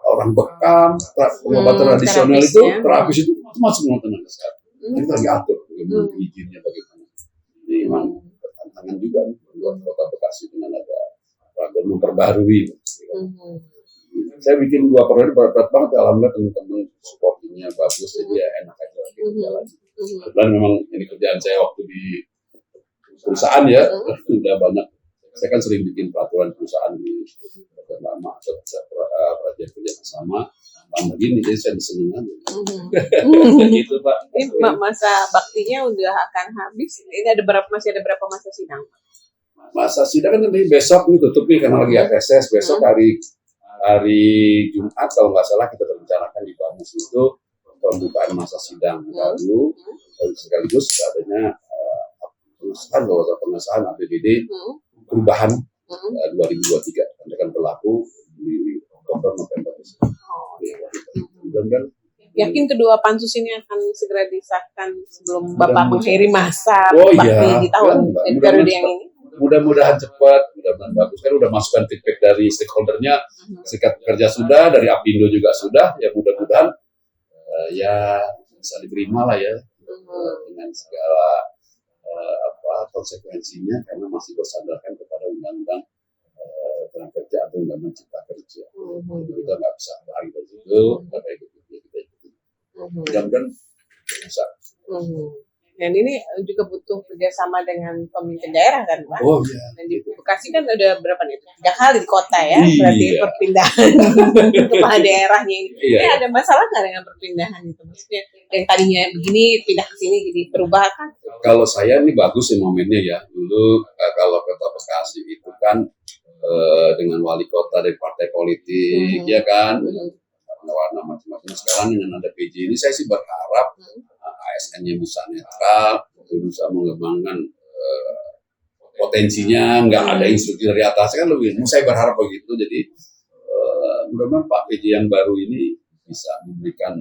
orang bekam, pengobatan tradisional itu, terapis itu masuk dalam tenaga kesehatan. Kita lagi atur bagaimana izinnya bagaimana. Ini memang tantangan juga buat Kota Bekasi dengan ada peraturan memperbarui. Saya bikin 2 periode berat banget, alhamdulillah teman-teman supportingnya bagus, jadi ya enak aja jalan. Kebetulan memang ini kerjaan saya waktu di perusahaan ya, sudah banyak. Saya kan sering bikin peraturan perusahaan di lama atau perjanjian kerja sama. Begini jadi saya senang aja. Gitu Pak. Ini masa baktinya udah akan habis. Ini masih ada berapa masa sidang? Masa sidang kan nanti besok nih tutup nih karena lagi APSS. Besok hari Jumat kalau nggak salah kita rencanakan di Bamus itu pembukaan masa sidang baru sekaligus adanya pengesahan APBD perubahan 2023 nanti akan berlaku di Oktober November. Yakin kedua pansus ini akan segera disahkan sebelum Bapak mengakhiri masa bakti di tahun periode yang ini? Mudah-mudahan cepat, mudah-mudahan bagus. Kan udah masukan feedback dari stakeholdernya, serikat pekerja sudah, dari Apindo juga sudah. Ya mudah-mudahan ya bisa diterima lah ya dengan segala konsekuensinya karena masih bersandarkan kepada undang-undang tenaga kerja atau undang-undang cipta kerja. Jadi kita nggak bisa lari dari situ, kita ikuti. Mudah-mudahan bisa. Dan ini juga butuh kerjasama dengan pemimpin daerah kan Pak? Oh iya. Dan di Bekasi kan ada berapa nih? 3 kali di kota ya, Iya. berarti perpindahan kepala daerahnya ini. Iya. Ini ada masalah nggak dengan perpindahan itu? Maksudnya yang tadinya begini pindah ke sini jadi berubah kan? Kalau saya ini bagus sih momennya ya. Dulu kalau Kota Bekasi itu kan dengan wali kota dari partai politik, ya kan, warna macam-macam. Sekarang dengan ada PJ ini, saya sih berharap ASN-nya bisa netral, bisa mengembangkan potensinya, nggak ada instruksi dari atas kan lebih. Saya berharap begitu. Jadi mudah-mudahan Pak PJ yang baru ini bisa memberikan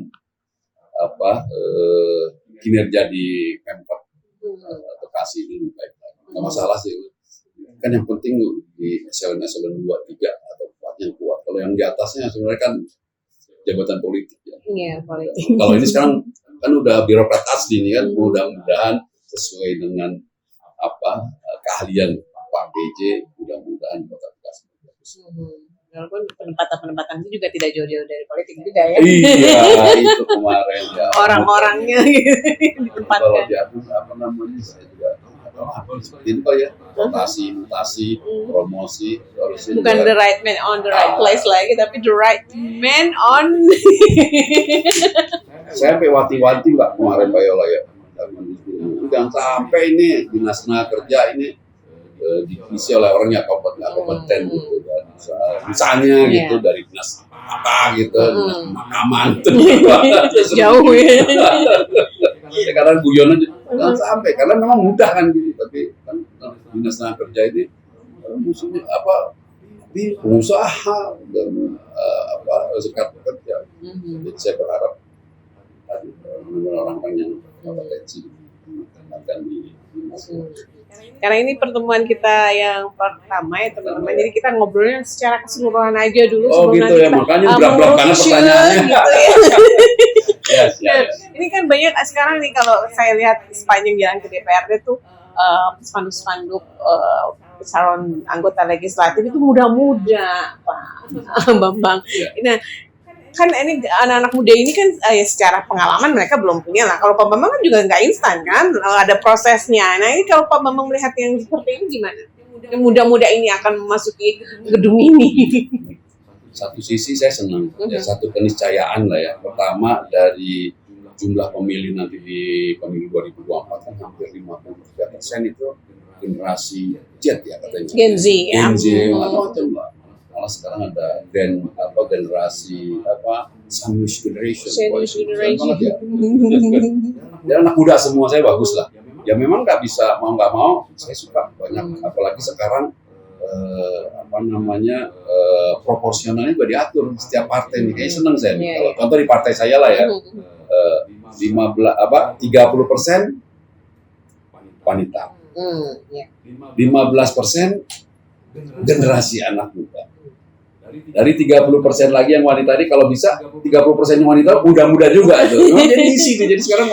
kinerja di Pemkab Bekasi ini baik. Nggak masalah sih. Kan yang penting di eselon 2, 3 atau 4 yang kuat. Kalau yang di atasnya sebenarnya kan jabatan politik ya. Iya, politik. Kalau ini sekarang kan udah birokrat asli nih kan, mudah-mudahan sesuai dengan keahlian Pak PJ, mudah-mudahan Kota Bekasi bagus. Walaupun penempatan itu juga tidak jauh-jauh dari politik juga ya. Iya, itu kemarin ya. Orang-orangnya gitu Kalau ditempatkan. diatur apa namanya, saya juga nggak tahu apa seperti itu kok ya. Mutasi, promosi, harusnya Bukan juga. the right man on the right place lagi, tapi the right man on. Saya sampai wanti-wanti Mbak kemarin Mbak Yola ya. Jangan sampai ini dinas tenaga kerja ini diisi oleh orang yang kompeten gitu kan. Misalnya Iya. gitu dari dinas apa gitu, dinas pemakaman itu. Jauh ya. Sekarang guyonan jangan sampai karena memang mudah kan gitu, tapi kan dinas tenaga kerja ini musuhnya apa di pengusaha dan serikat pekerja. Jadi saya berharap orang-orang yang kompetensi akan di Karena ini pertemuan kita yang pertama ya teman-teman, jadi kita ngobrolnya secara keseluruhan aja dulu Oh sebelum gitu nanti ya, kita makanya berat-berat banget mengerucut pertanyaannya. gitu ya. Yes, Nah, yes. ini kan banyak sekarang nih kalau saya lihat sepanjang jalan ke DPRD tuh spanduk-spanduk calon anggota legislatif itu muda-muda, Pak Bambang. Nah, kan ini anak-anak muda ini kan ya secara pengalaman mereka belum punya lah. Kalau Pak Bambang kan juga nggak instan kan, ada prosesnya. Nah ini kalau Pak Bambang melihat yang seperti ini gimana? Yang muda-muda ini akan memasuki gedung ini. Satu sisi saya senang, ya, satu keniscayaan lah ya. Pertama dari jumlah pemilih nanti di pemilu 2024 kan hampir 53% itu generasi Z ya katanya. Gen Z ya. Gen Z macam-macam lah. Malah sekarang ada generasi sandwich generation. Sandwich Keren generation. banget ya. Ya anak muda semua saya bagus lah. Ya memang nggak bisa mau nggak mau. Saya suka banyak, apalagi sekarang proporsionalnya juga diatur setiap partai nih. Kayaknya seneng saya. Iya, Kalau iya. contoh di partai saya lah ya, 30% wanita, Ya. 15% generasi anak muda. Dari 30% lagi yang wanita ini kalau bisa 30% yang wanita muda-muda juga itu. Jadi isi nih. Jadi sekarang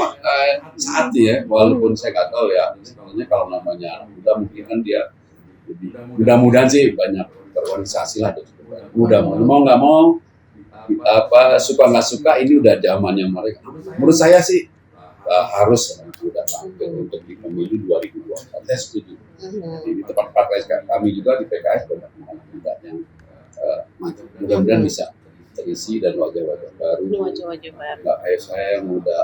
saat ya, walaupun saya nggak tahu ya, sebenarnya kalau namanya anak muda mungkin kan dia mudah-mudahan sih banyak terorganisasi lah. Mudah mau nggak mau suka nggak suka ini udah zamannya mereka. Menurut saya sih harus sudah tampil untuk di pemilu 2024. Saya setuju. Di tempat partai kami juga di PKS banyak anak muda yang mudah-mudahan bisa terisi dan wajah-wajah baru. Ini wajah-wajah baru. Nggak kayak saya yang udah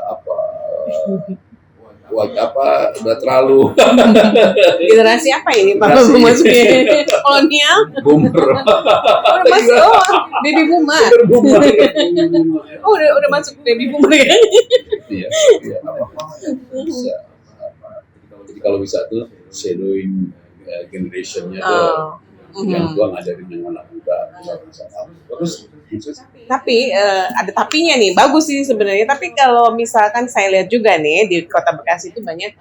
udah terlalu Generasi apa ini Pak Generasi- Bambang masuknya? Kolonial? boomer. Oh, udah masuk, baby boomer. Oh, udah masuk baby boomer ya? Iya, bisa. Jadi kalau bisa tuh shadowing generationnya tuh yang tua ngajarin yang anak muda. Terus Tapi ada tapinya nih, bagus sih sebenarnya. Tapi kalau misalkan saya lihat juga nih di Kota Bekasi itu banyak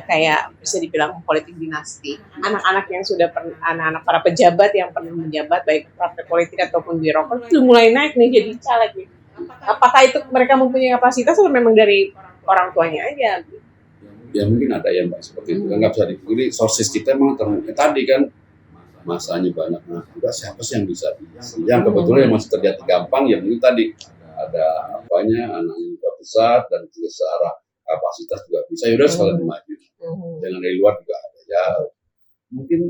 kayak bisa dibilang politik dinasti. Anak-anak yang sudah anak-anak para pejabat yang pernah menjabat baik partai politik ataupun birokrat itu mulai naik nih jadi caleg nih. Apakah itu mereka mempunyai kapasitas atau memang dari orang tuanya aja? ya mungkin ada yang seperti itu kan nggak bisa dipungkiri sources kita memang tadi kan masanya banyak juga siapa sih yang bisa diisi yang kebetulan yang masih terjadi gampang ya mungkin tadi ada anak yang juga besar dan juga secara kapasitas juga bisa yaudah sekalian maju jangan dari luar juga ada ya mungkin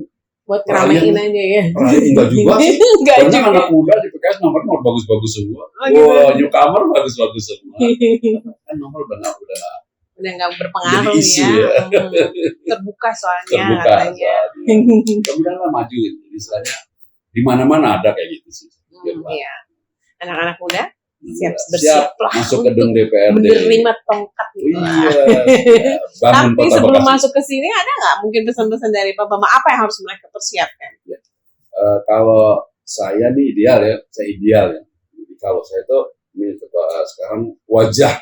Buat keramein aja ya. enggak juga sih Enggak banyak juga. anak muda di PKS nomor bagus-bagus semua gitu. wah newcomer bagus-bagus semua kan nomor udah Udah nggak berpengaruh jadi isu ya. ya. Terbuka soalnya Terbuka katanya. kemudian lah maju istilahnya di mana-mana ada kayak gitu sih. Iya. Anak-anak muda siap Siap bersiap lah masuk untuk gedung DPRD. menerima tongkat Oh, gitu. iya. Bangun Tapi Kota sebelum Bekasi. masuk ke sini ada nggak mungkin pesan-pesan dari Pak Bambang apa yang harus mereka persiapkan? Kalau saya nih ideal ya, saya ideal ya. Jadi kalau saya tuh ini sekarang wajah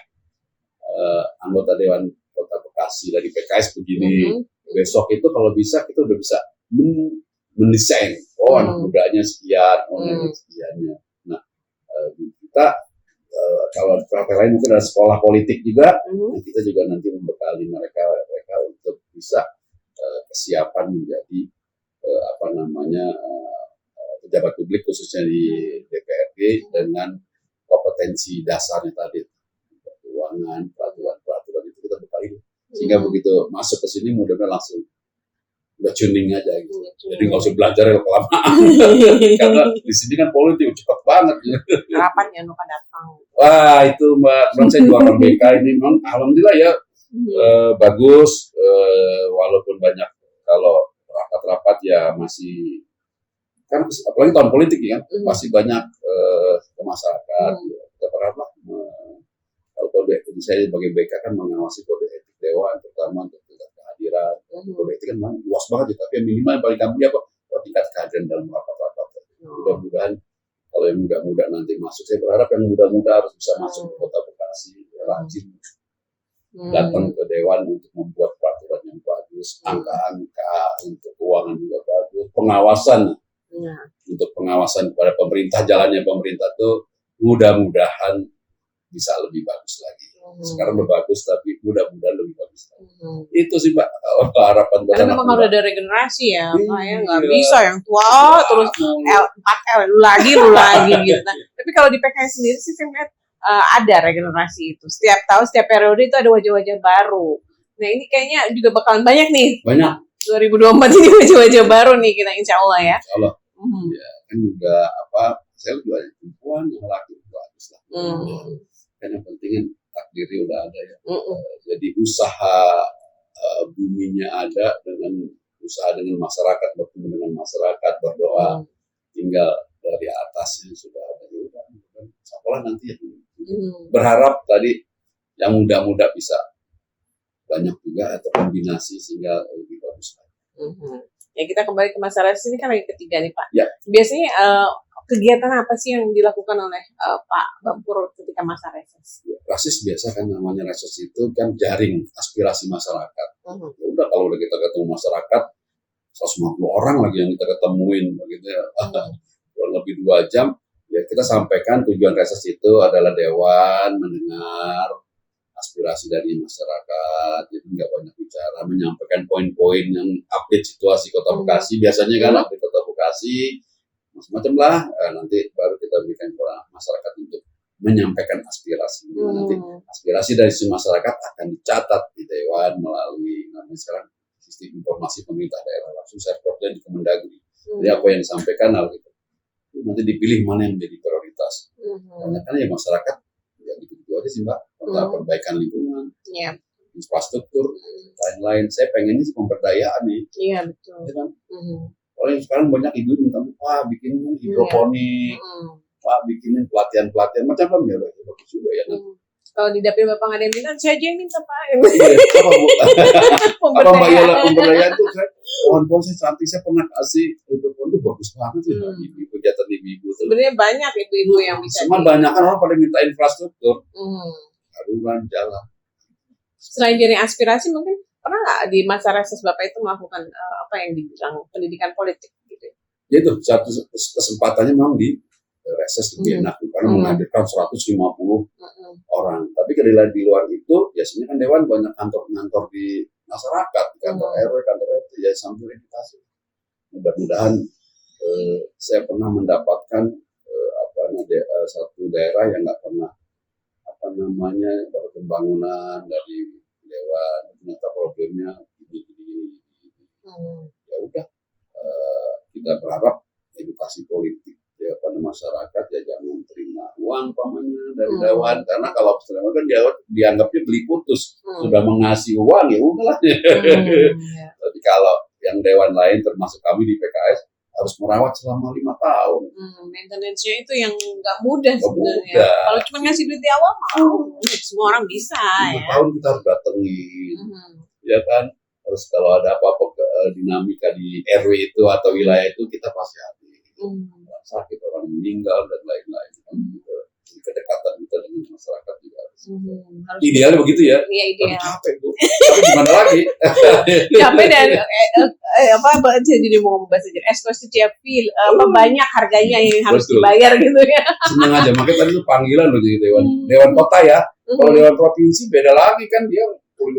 anggota Dewan Kota Bekasi dari PKS begini. Besok itu kalau bisa kita udah bisa mendesain. Oh anak mudanya sekian, anak sekiannya. Nah kita kalau partai lain mungkin ada sekolah politik juga. Kita juga nanti membekali mereka untuk bisa kesiapan menjadi pejabat publik khususnya di DPRD dengan kompetensi dasarnya tadi, keuangan, peraturan itu kita bekali. Sehingga begitu masuk ke sini mudah-mudahan langsung udah tuning aja gitu. Jadi nggak usah belajar kelamaan. Karena di sini kan politik cepat banget. Harapan ya Nuka datang. Wah itu Mbak, saya juga orang BK ini memang alhamdulillah ya bagus. Walaupun banyak kalau rapat-rapat ya masih kan apalagi tahun politik ya masih banyak ke masyarakat. Kita berharap kalau kode etik saya sebagai BK kan mengawasi kode etik dewan terutama untuk tingkat kehadiran. Kode etik kan luas banget ya, tapi yang minimal yang paling gampang apa tingkat kehadiran dalam rapat-rapat. Mudah-mudahan kalau yang muda-muda nanti masuk, saya berharap yang muda-muda harus bisa masuk ke Kota Bekasi, rajin datang ke dewan untuk membuat peraturan yang bagus, angka-angka untuk keuangan juga bagus, pengawasan untuk pengawasan kepada pemerintah, jalannya pemerintah itu mudah-mudahan bisa lebih bagus lagi. Sekarang udah bagus, tapi mudah-mudahan lebih bagus lagi. Itu sih Mbak harapan buat Karena memang harus ada regenerasi ya, Pak ya nggak bisa yang tua terus 4L lu lagi gitu. Nah, tapi kalau di PKS sendiri sih saya melihat ada regenerasi itu. Setiap tahun, setiap periode itu ada wajah-wajah baru. Nah ini kayaknya juga bakalan banyak nih. Banyak. 2024 ini wajah-wajah baru nih kita insya Allah ya. Insya Allah. Ya, kan juga saya juga perempuan yang laki bagus lah. Kan yang penting kan takdirnya udah ada ya. Jadi usaha buminya ada dengan usaha dengan masyarakat, bertemu dengan masyarakat, berdoa. Tinggal dari atasnya sudah ada. Sekolah nanti ya. Berharap tadi yang muda-muda bisa banyak juga atau kombinasi sehingga lebih bagus. Ya kita kembali ke masa reses ini kan lagi ketiga nih Pak. Ya. Biasanya kegiatan apa sih yang dilakukan oleh Pak Bampur ketika masa reses? Reses biasa kan namanya reses itu kan jaring aspirasi masyarakat. Ya udah kalau udah kita ketemu masyarakat 150 orang lagi yang kita ketemuin begitu ya. Kurang lebih 2 jam ya kita sampaikan tujuan reses itu adalah dewan mendengar aspirasi dari masyarakat, jadi nggak banyak bicara, menyampaikan poin-poin yang update situasi Kota Bekasi, biasanya kan update Kota Bekasi, macam-macam lah, nanti baru kita berikan kepada masyarakat untuk menyampaikan aspirasi. Nanti aspirasi dari si masyarakat akan dicatat di dewan melalui namanya sekarang sistem informasi pemerintah daerah langsung servernya di Kemendagri. Jadi apa yang disampaikan hal itu nanti dipilih mana yang menjadi prioritas. Karena ya masyarakat ya gitu aja sih Mbak, tentang perbaikan lingkungan, infrastruktur, lain-lain. Saya pengen ini pemberdayaan nih. Iya betul. Ya kan? Kalau yang sekarang banyak ibu minta, Pak bikin hidroponik, Pak bikinin pelatihan-pelatihan macam-macam ya, bagus juga ya. Kalau di dapil Bapak nggak ada yang minta, saya aja yang minta Pak. Iya, apa Mbak Yola pemberdayaan tuh kan? Pohon-pohon saya cantik, saya pernah kasih hidroponik bagus banget ya, ibu kegiatan ibu-ibu. Sebenarnya banyak ibu-ibu yang bisa. Cuma banyak kan orang pada minta infrastruktur, saluran, jalan. Selain jadi aspirasi, mungkin pernah nggak di masa reses Bapak itu melakukan apa yang dibilang pendidikan politik gitu? Ya itu satu kesempatannya memang di reses lebih enak karena menghadirkan 150 orang. Tapi kalau di luar itu biasanya kan dewan banyak kantor-kantor di masyarakat, kantor RW, kantor RT, ya sambil edukasi. Mudah-mudahan saya pernah mendapatkan satu daerah yang nggak pernah dapat pembangunan dari dewan, ternyata problemnya gini. Ya udah kita berharap edukasi politik ya pada masyarakat ya jangan terima uang pamannya dari dewan, karena kalau terima kan dianggapnya beli putus, sudah mengasih uang ya udahlah. Tapi kalau yang dewan lain termasuk kami di PKS harus merawat selama 5 tahun. Maintenance-nya itu yang nggak mudah sebenarnya. Kalau cuma ngasih duit di awal semua orang bisa 5 ya. tahun kita harus datengin, ya kan. Terus kalau ada apa-apa dinamika di RW itu atau wilayah itu kita pasti hadir. Orang sakit, orang meninggal dan lain-lain. Kedekatan kita dengan masyarakat juga harus. Idealnya begitu ya. Iya ideal. Capek Bu. Tapi gimana lagi? Capek dan jadi mau ngomong bahasa Jerman. Eksklusif feel banyak harganya yang harus dibayar gitu ya. Senang aja. Makanya tadi itu panggilan loh jadi dewan kota ya. Kalau dewan provinsi beda lagi kan dia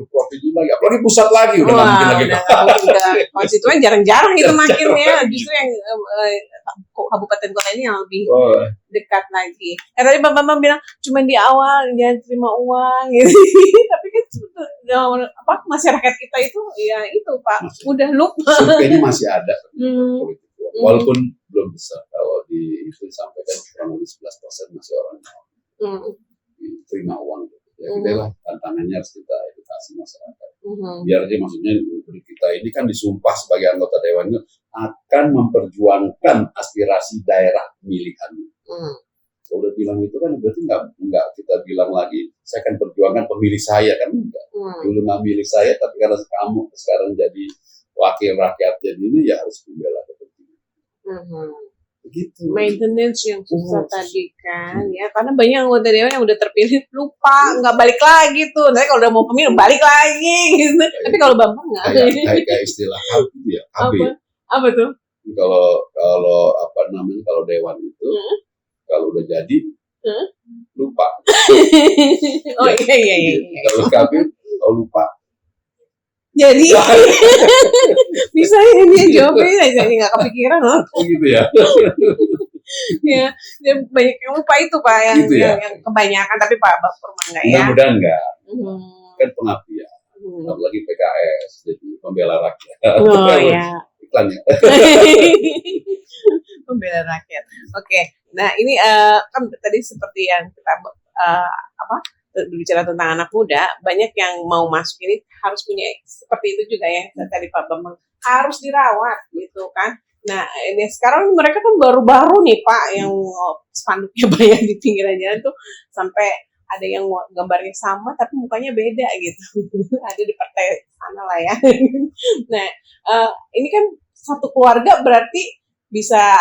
provinsi lagi, apalagi pusat lagi udah nggak mungkin lagi. udah nggak mungkin, udah konstituen jarang-jarang itu makin ya, justru yang kabupaten kota ini yang lebih Oh, dekat lagi. Tadi Bang Bambang bilang cuma di awal jangan terima uang gitu. Tapi kan masyarakat kita itu ya itu Pak udah lupa. surveinya masih ada Hmm. politik uang. Walaupun belum besar, kalau itu disampaikan kurang lebih 11% masih orang yang Hmm. terima uang. Ya, kita lah tantangannya harus kita edukasi masyarakat. Hmm. Biar dia maksudnya kita ini kan disumpah sebagai anggota dewan itu akan memperjuangkan aspirasi daerah pemilihan. Hmm. Kalau udah bilang itu kan berarti nggak kita bilang lagi saya akan perjuangkan pemilih saya kan enggak. Dulu nggak milih saya tapi karena kamu sekarang jadi wakil rakyat jadi ini ya harus membela kepentingan. Hmm. Begitu. Maintenance yang susah tadi kan ya karena banyak anggota dewan yang udah terpilih lupa nggak balik lagi tuh. Nanti kalau udah mau pemilu balik lagi gitu. Tapi kalau Bambang nggak. Kayak istilah AB ya, AB. Apa tuh? Kalau apa namanya kalau dewan itu kalau udah jadi lupa. Oh iya. Kalau KB kalau lupa. Jadi bisa ini jawabnya aja nggak kepikiran loh. Oh gitu ya. Ya, banyak yang lupa itu Pak yang Gitu ya? yang kebanyakan tapi Pak Purma enggak ya. Mudah-mudahan enggak. Hmm. Kan pengabdian. Apalagi PKS jadi pembela rakyat. Oh ya. Iklannya. Pembela rakyat. Oke. Nah, ini kan tadi seperti yang kita berbicara tentang anak muda, banyak yang mau masuk ini harus punya seperti itu juga ya. Tadi Pak Bambang harus dirawat gitu kan. Nah, ini sekarang mereka kan baru-baru nih Pak yang spanduknya banyak di pinggiran jalan tuh sampai ada yang gambarnya sama tapi mukanya beda gitu. Ada di partai sana lah ya. Nah, ini kan satu keluarga berarti bisa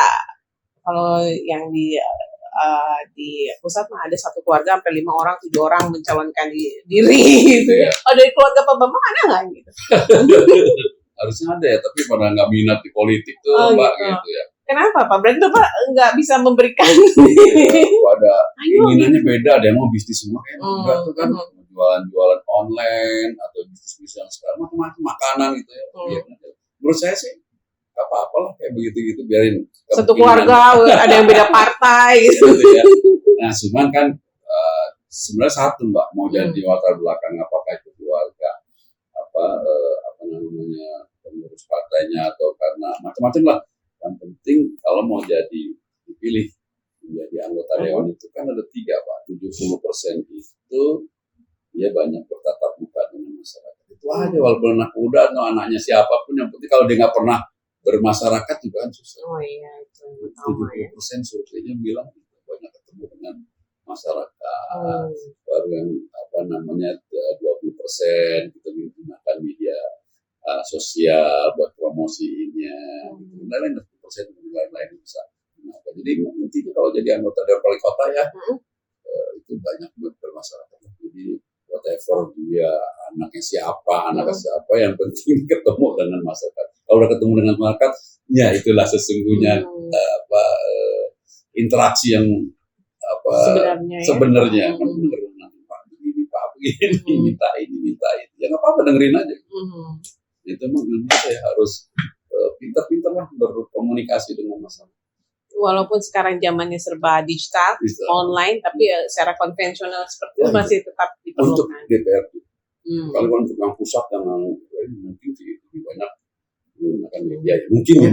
kalau yang di pusat mah ada satu keluarga sampai 5 orang, 7 orang mencalonkan diri gitu ya. Oh, dari keluarga Pak Bambang ada nggak gitu? Harusnya ada ya, tapi pada nggak minat di politik tuh Mbak gitu ya. Kenapa Pak? Berarti Bapak nggak bisa memberikan. Ada keinginannya beda, ada yang mau bisnis semua kan. Enggak tuh kan jualan online atau bisnis yang sekarang macam-macam makanan gitu ya. Menurut saya sih apa-apa lah kayak begitu-gitu biarin. Satu keluarga ada yang beda partai gitu. Ya. Nah, cuman kan sebenarnya satu Mbak mau jadi latar belakang apakah itu keluarga apa namanya pengurus partainya atau karena macam-macam lah. Yang penting kalau mau jadi dipilih menjadi anggota dewan itu kan ada 3 Pak. 70% itu dia banyak bertatap muka dengan masyarakat. Itu aja walaupun anak muda atau anaknya siapapun yang penting kalau dia nggak pernah bermasyarakat juga kan susah. Oh iya itu. 70% surveinya bilang banyak ketemu dengan masyarakat. Baru yang 20% kita menggunakan media sosial buat promosinya. Lain-lain 10% lain-lain bisa. Jadi intinya kalau jadi anggota dewan wali kota ya itu banyak bermasyarakat. Jadi whatever dia anaknya siapa yang penting ketemu dengan masyarakat. Kalau udah ketemu dengan masyarakat, ya itulah sesungguhnya interaksi yang sebenarnya kan Pak begini minta ini ya nggak apa-apa dengerin aja. Itu emang saya harus pintar-pintar lah berkomunikasi dengan masyarakat. Walaupun sekarang zamannya serba digital, online, tapi secara konvensional seperti itu masih tetap diperlukan. Untuk DPRD. Kalau untuk yang pusat yang mungkin sih lebih banyak menggunakan media, mungkin ya.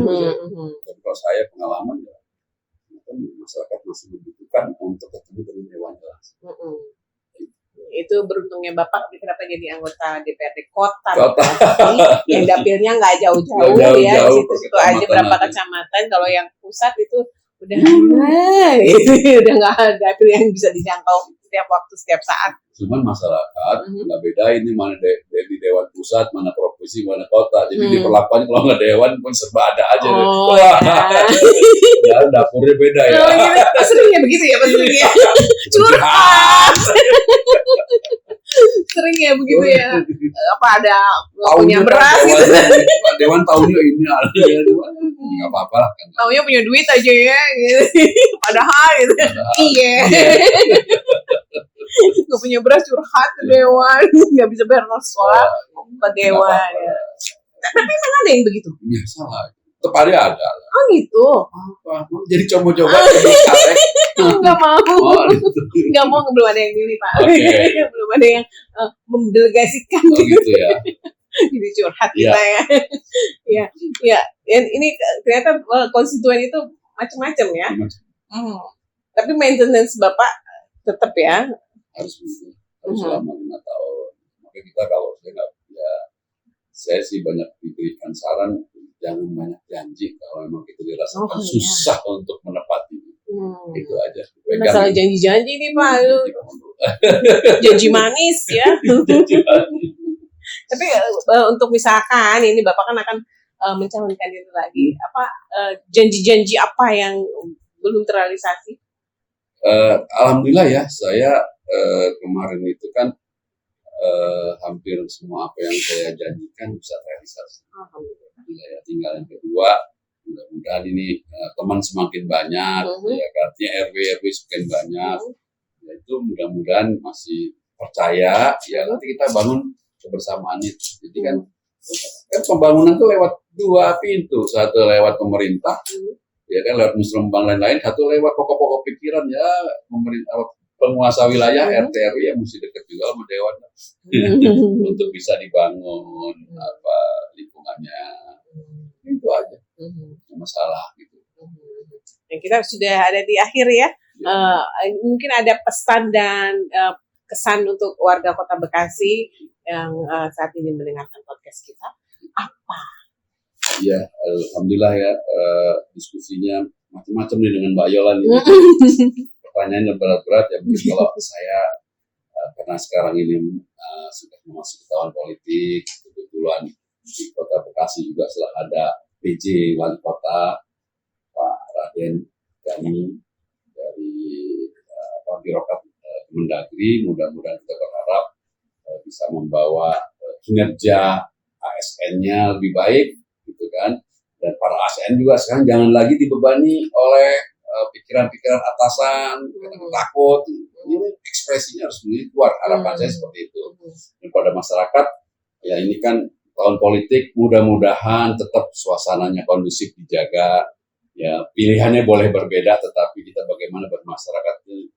Tapi kalau saya pengalaman ya, kan masyarakat masih membutuhkan untuk ketemu dengan hewan jelas. Itu beruntungnya Bapak kenapa jadi anggota DPRD Kota. Yang dapilnya nggak jauh-jauh ya, di situ-situ aja berapa kecamatan. Kalau yang pusat itu udah udah nggak ada dapil yang bisa dijangkau setiap waktu, setiap saat. Cuman masyarakat nggak bedain ini mana di dewan pusat, mana provinsi, mana kota. Jadi diperlakukan kalau nggak dewan pun serba ada aja. Ya, dapurnya beda ya. Gitu. Seringnya begitu ya Pak Surya. Curhat. Sering ya begitu ya. Apa ada punya beras gitu. Dewan tahunya ini ada ya. Nggak apa-apa lah kan. Taunya punya duit aja ya gitu. Padahal gitu. Iya. Gak punya beras curhat ke dewan, nggak bisa bayar sekolah ke dewan. Ya. Tapi memang ada yang begitu. Ya salah. Tetap ada. Oh gitu. Apa? Mau jadi coba-coba jadi caleg. Nggak mau. Oh, Nggak mau, belum ada yang milih Pak. Oke. Belum ada yang mendelegasikan oh gitu ya. jadi curhat Iya. kita ya. Ya, ya. Dan ini ternyata konstituen itu macam-macam ya. Hmm. Tapi maintenance Bapak tetap ya. Harus begitu. Harus selama 5 tahun. Makanya kita kalau saya nggak, ya saya sih banyak diberikan saran jangan banyak janji kalau memang itu dirasakan Oh, iya. susah untuk menepati. Itu aja. Masalah janji-janji nih Pak. Janji Janji manis ya. janji. Tapi untuk misalkan ini Bapak kan akan mencalonkan diri lagi, apa janji-janji apa yang belum terrealisasi? Alhamdulillah ya, saya kemarin itu kan hampir semua apa yang saya janjikan bisa terrealisasi. Alhamdulillah ya. Tinggal yang kedua, mudah-mudahan ini teman semakin banyak, ya artinya RW semakin banyak. Ya, itu mudah-mudahan masih percaya, ya nanti kita bangun kebersamaan itu. Jadi kan pembangunan itu lewat 2 pintu, satu lewat pemerintah, ya kan lewat musrembang lain-lain, satu lewat pokok-pokok pikiran ya pemerintah, penguasa wilayah RT RW yang mesti dekat juga sama dewan untuk bisa dibangun apa lingkungannya, itu aja masalah gitu. Yang kita sudah ada di akhir ya. Mungkin ada pesan dan kesan untuk warga Kota Bekasi yang saat ini mendengarkan podcast kita. Apa? Ya, alhamdulillah ya, diskusinya macam-macam nih dengan Mbak Yola nih. Pertanyaannya berat-berat ya, mungkin kalau saya karena sekarang ini sudah memasuki tahun politik, kebetulan di Kota Bekasi juga setelah ada PJ Wali Kota Pak Raden Gani dari birokrat Kemendagri, mudah-mudahan kita berharap bisa membawa kinerja ASN-nya lebih baik, gitu kan. Dan para ASN juga sekarang jangan lagi dibebani oleh pikiran-pikiran atasan, takut. Ini ekspresinya harus keluar. Harapan saya seperti itu. Dan pada masyarakat, ya ini kan tahun politik, mudah-mudahan tetap suasananya kondusif dijaga. Ya pilihannya boleh berbeda, tetapi kita bagaimana bermasyarakat itu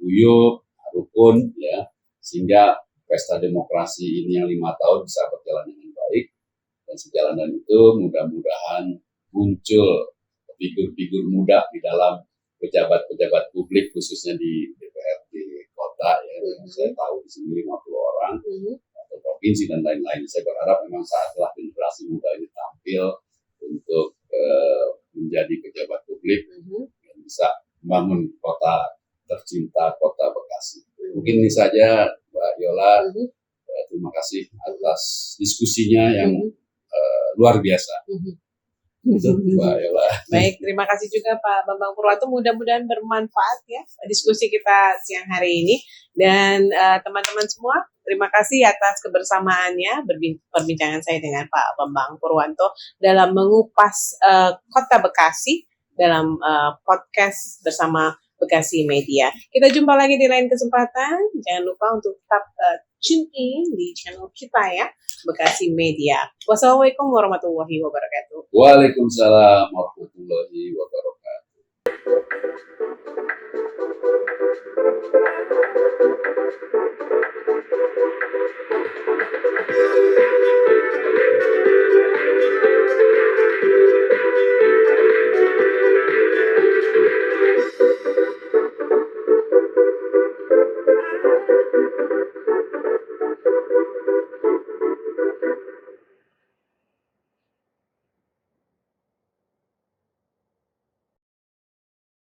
guyup, rukun, ya sehingga pesta demokrasi ini yang 5 tahun bisa berjalan dengan baik. Dan sejalan dengan itu mudah-mudahan muncul figur-figur muda di dalam pejabat-pejabat publik khususnya di DPRD kota ya. Saya tahu di sini 50 orang atau provinsi dan lain-lain. Saya berharap memang saatlah generasi muda ini tampil untuk menjadi pejabat publik yang bisa membangun kota tercinta Kota Bekasi. Mungkin ini saja Mbak Yola. Terima kasih atas diskusinya yang luar biasa. Itu Mbak Yola. Baik, terima kasih juga Pak Bambang Purwanto. Mudah-mudahan bermanfaat ya diskusi kita siang hari ini. Dan teman-teman semua, terima kasih atas kebersamaannya perbincangan saya dengan Pak Bambang Purwanto dalam mengupas Kota Bekasi dalam podcast bersama Bekasi Media. Kita jumpa lagi di lain kesempatan. Jangan lupa untuk tetap tune in di channel kita ya, Bekasi Media. Wassalamualaikum warahmatullahi wabarakatuh. Waalaikumsalam warahmatullahi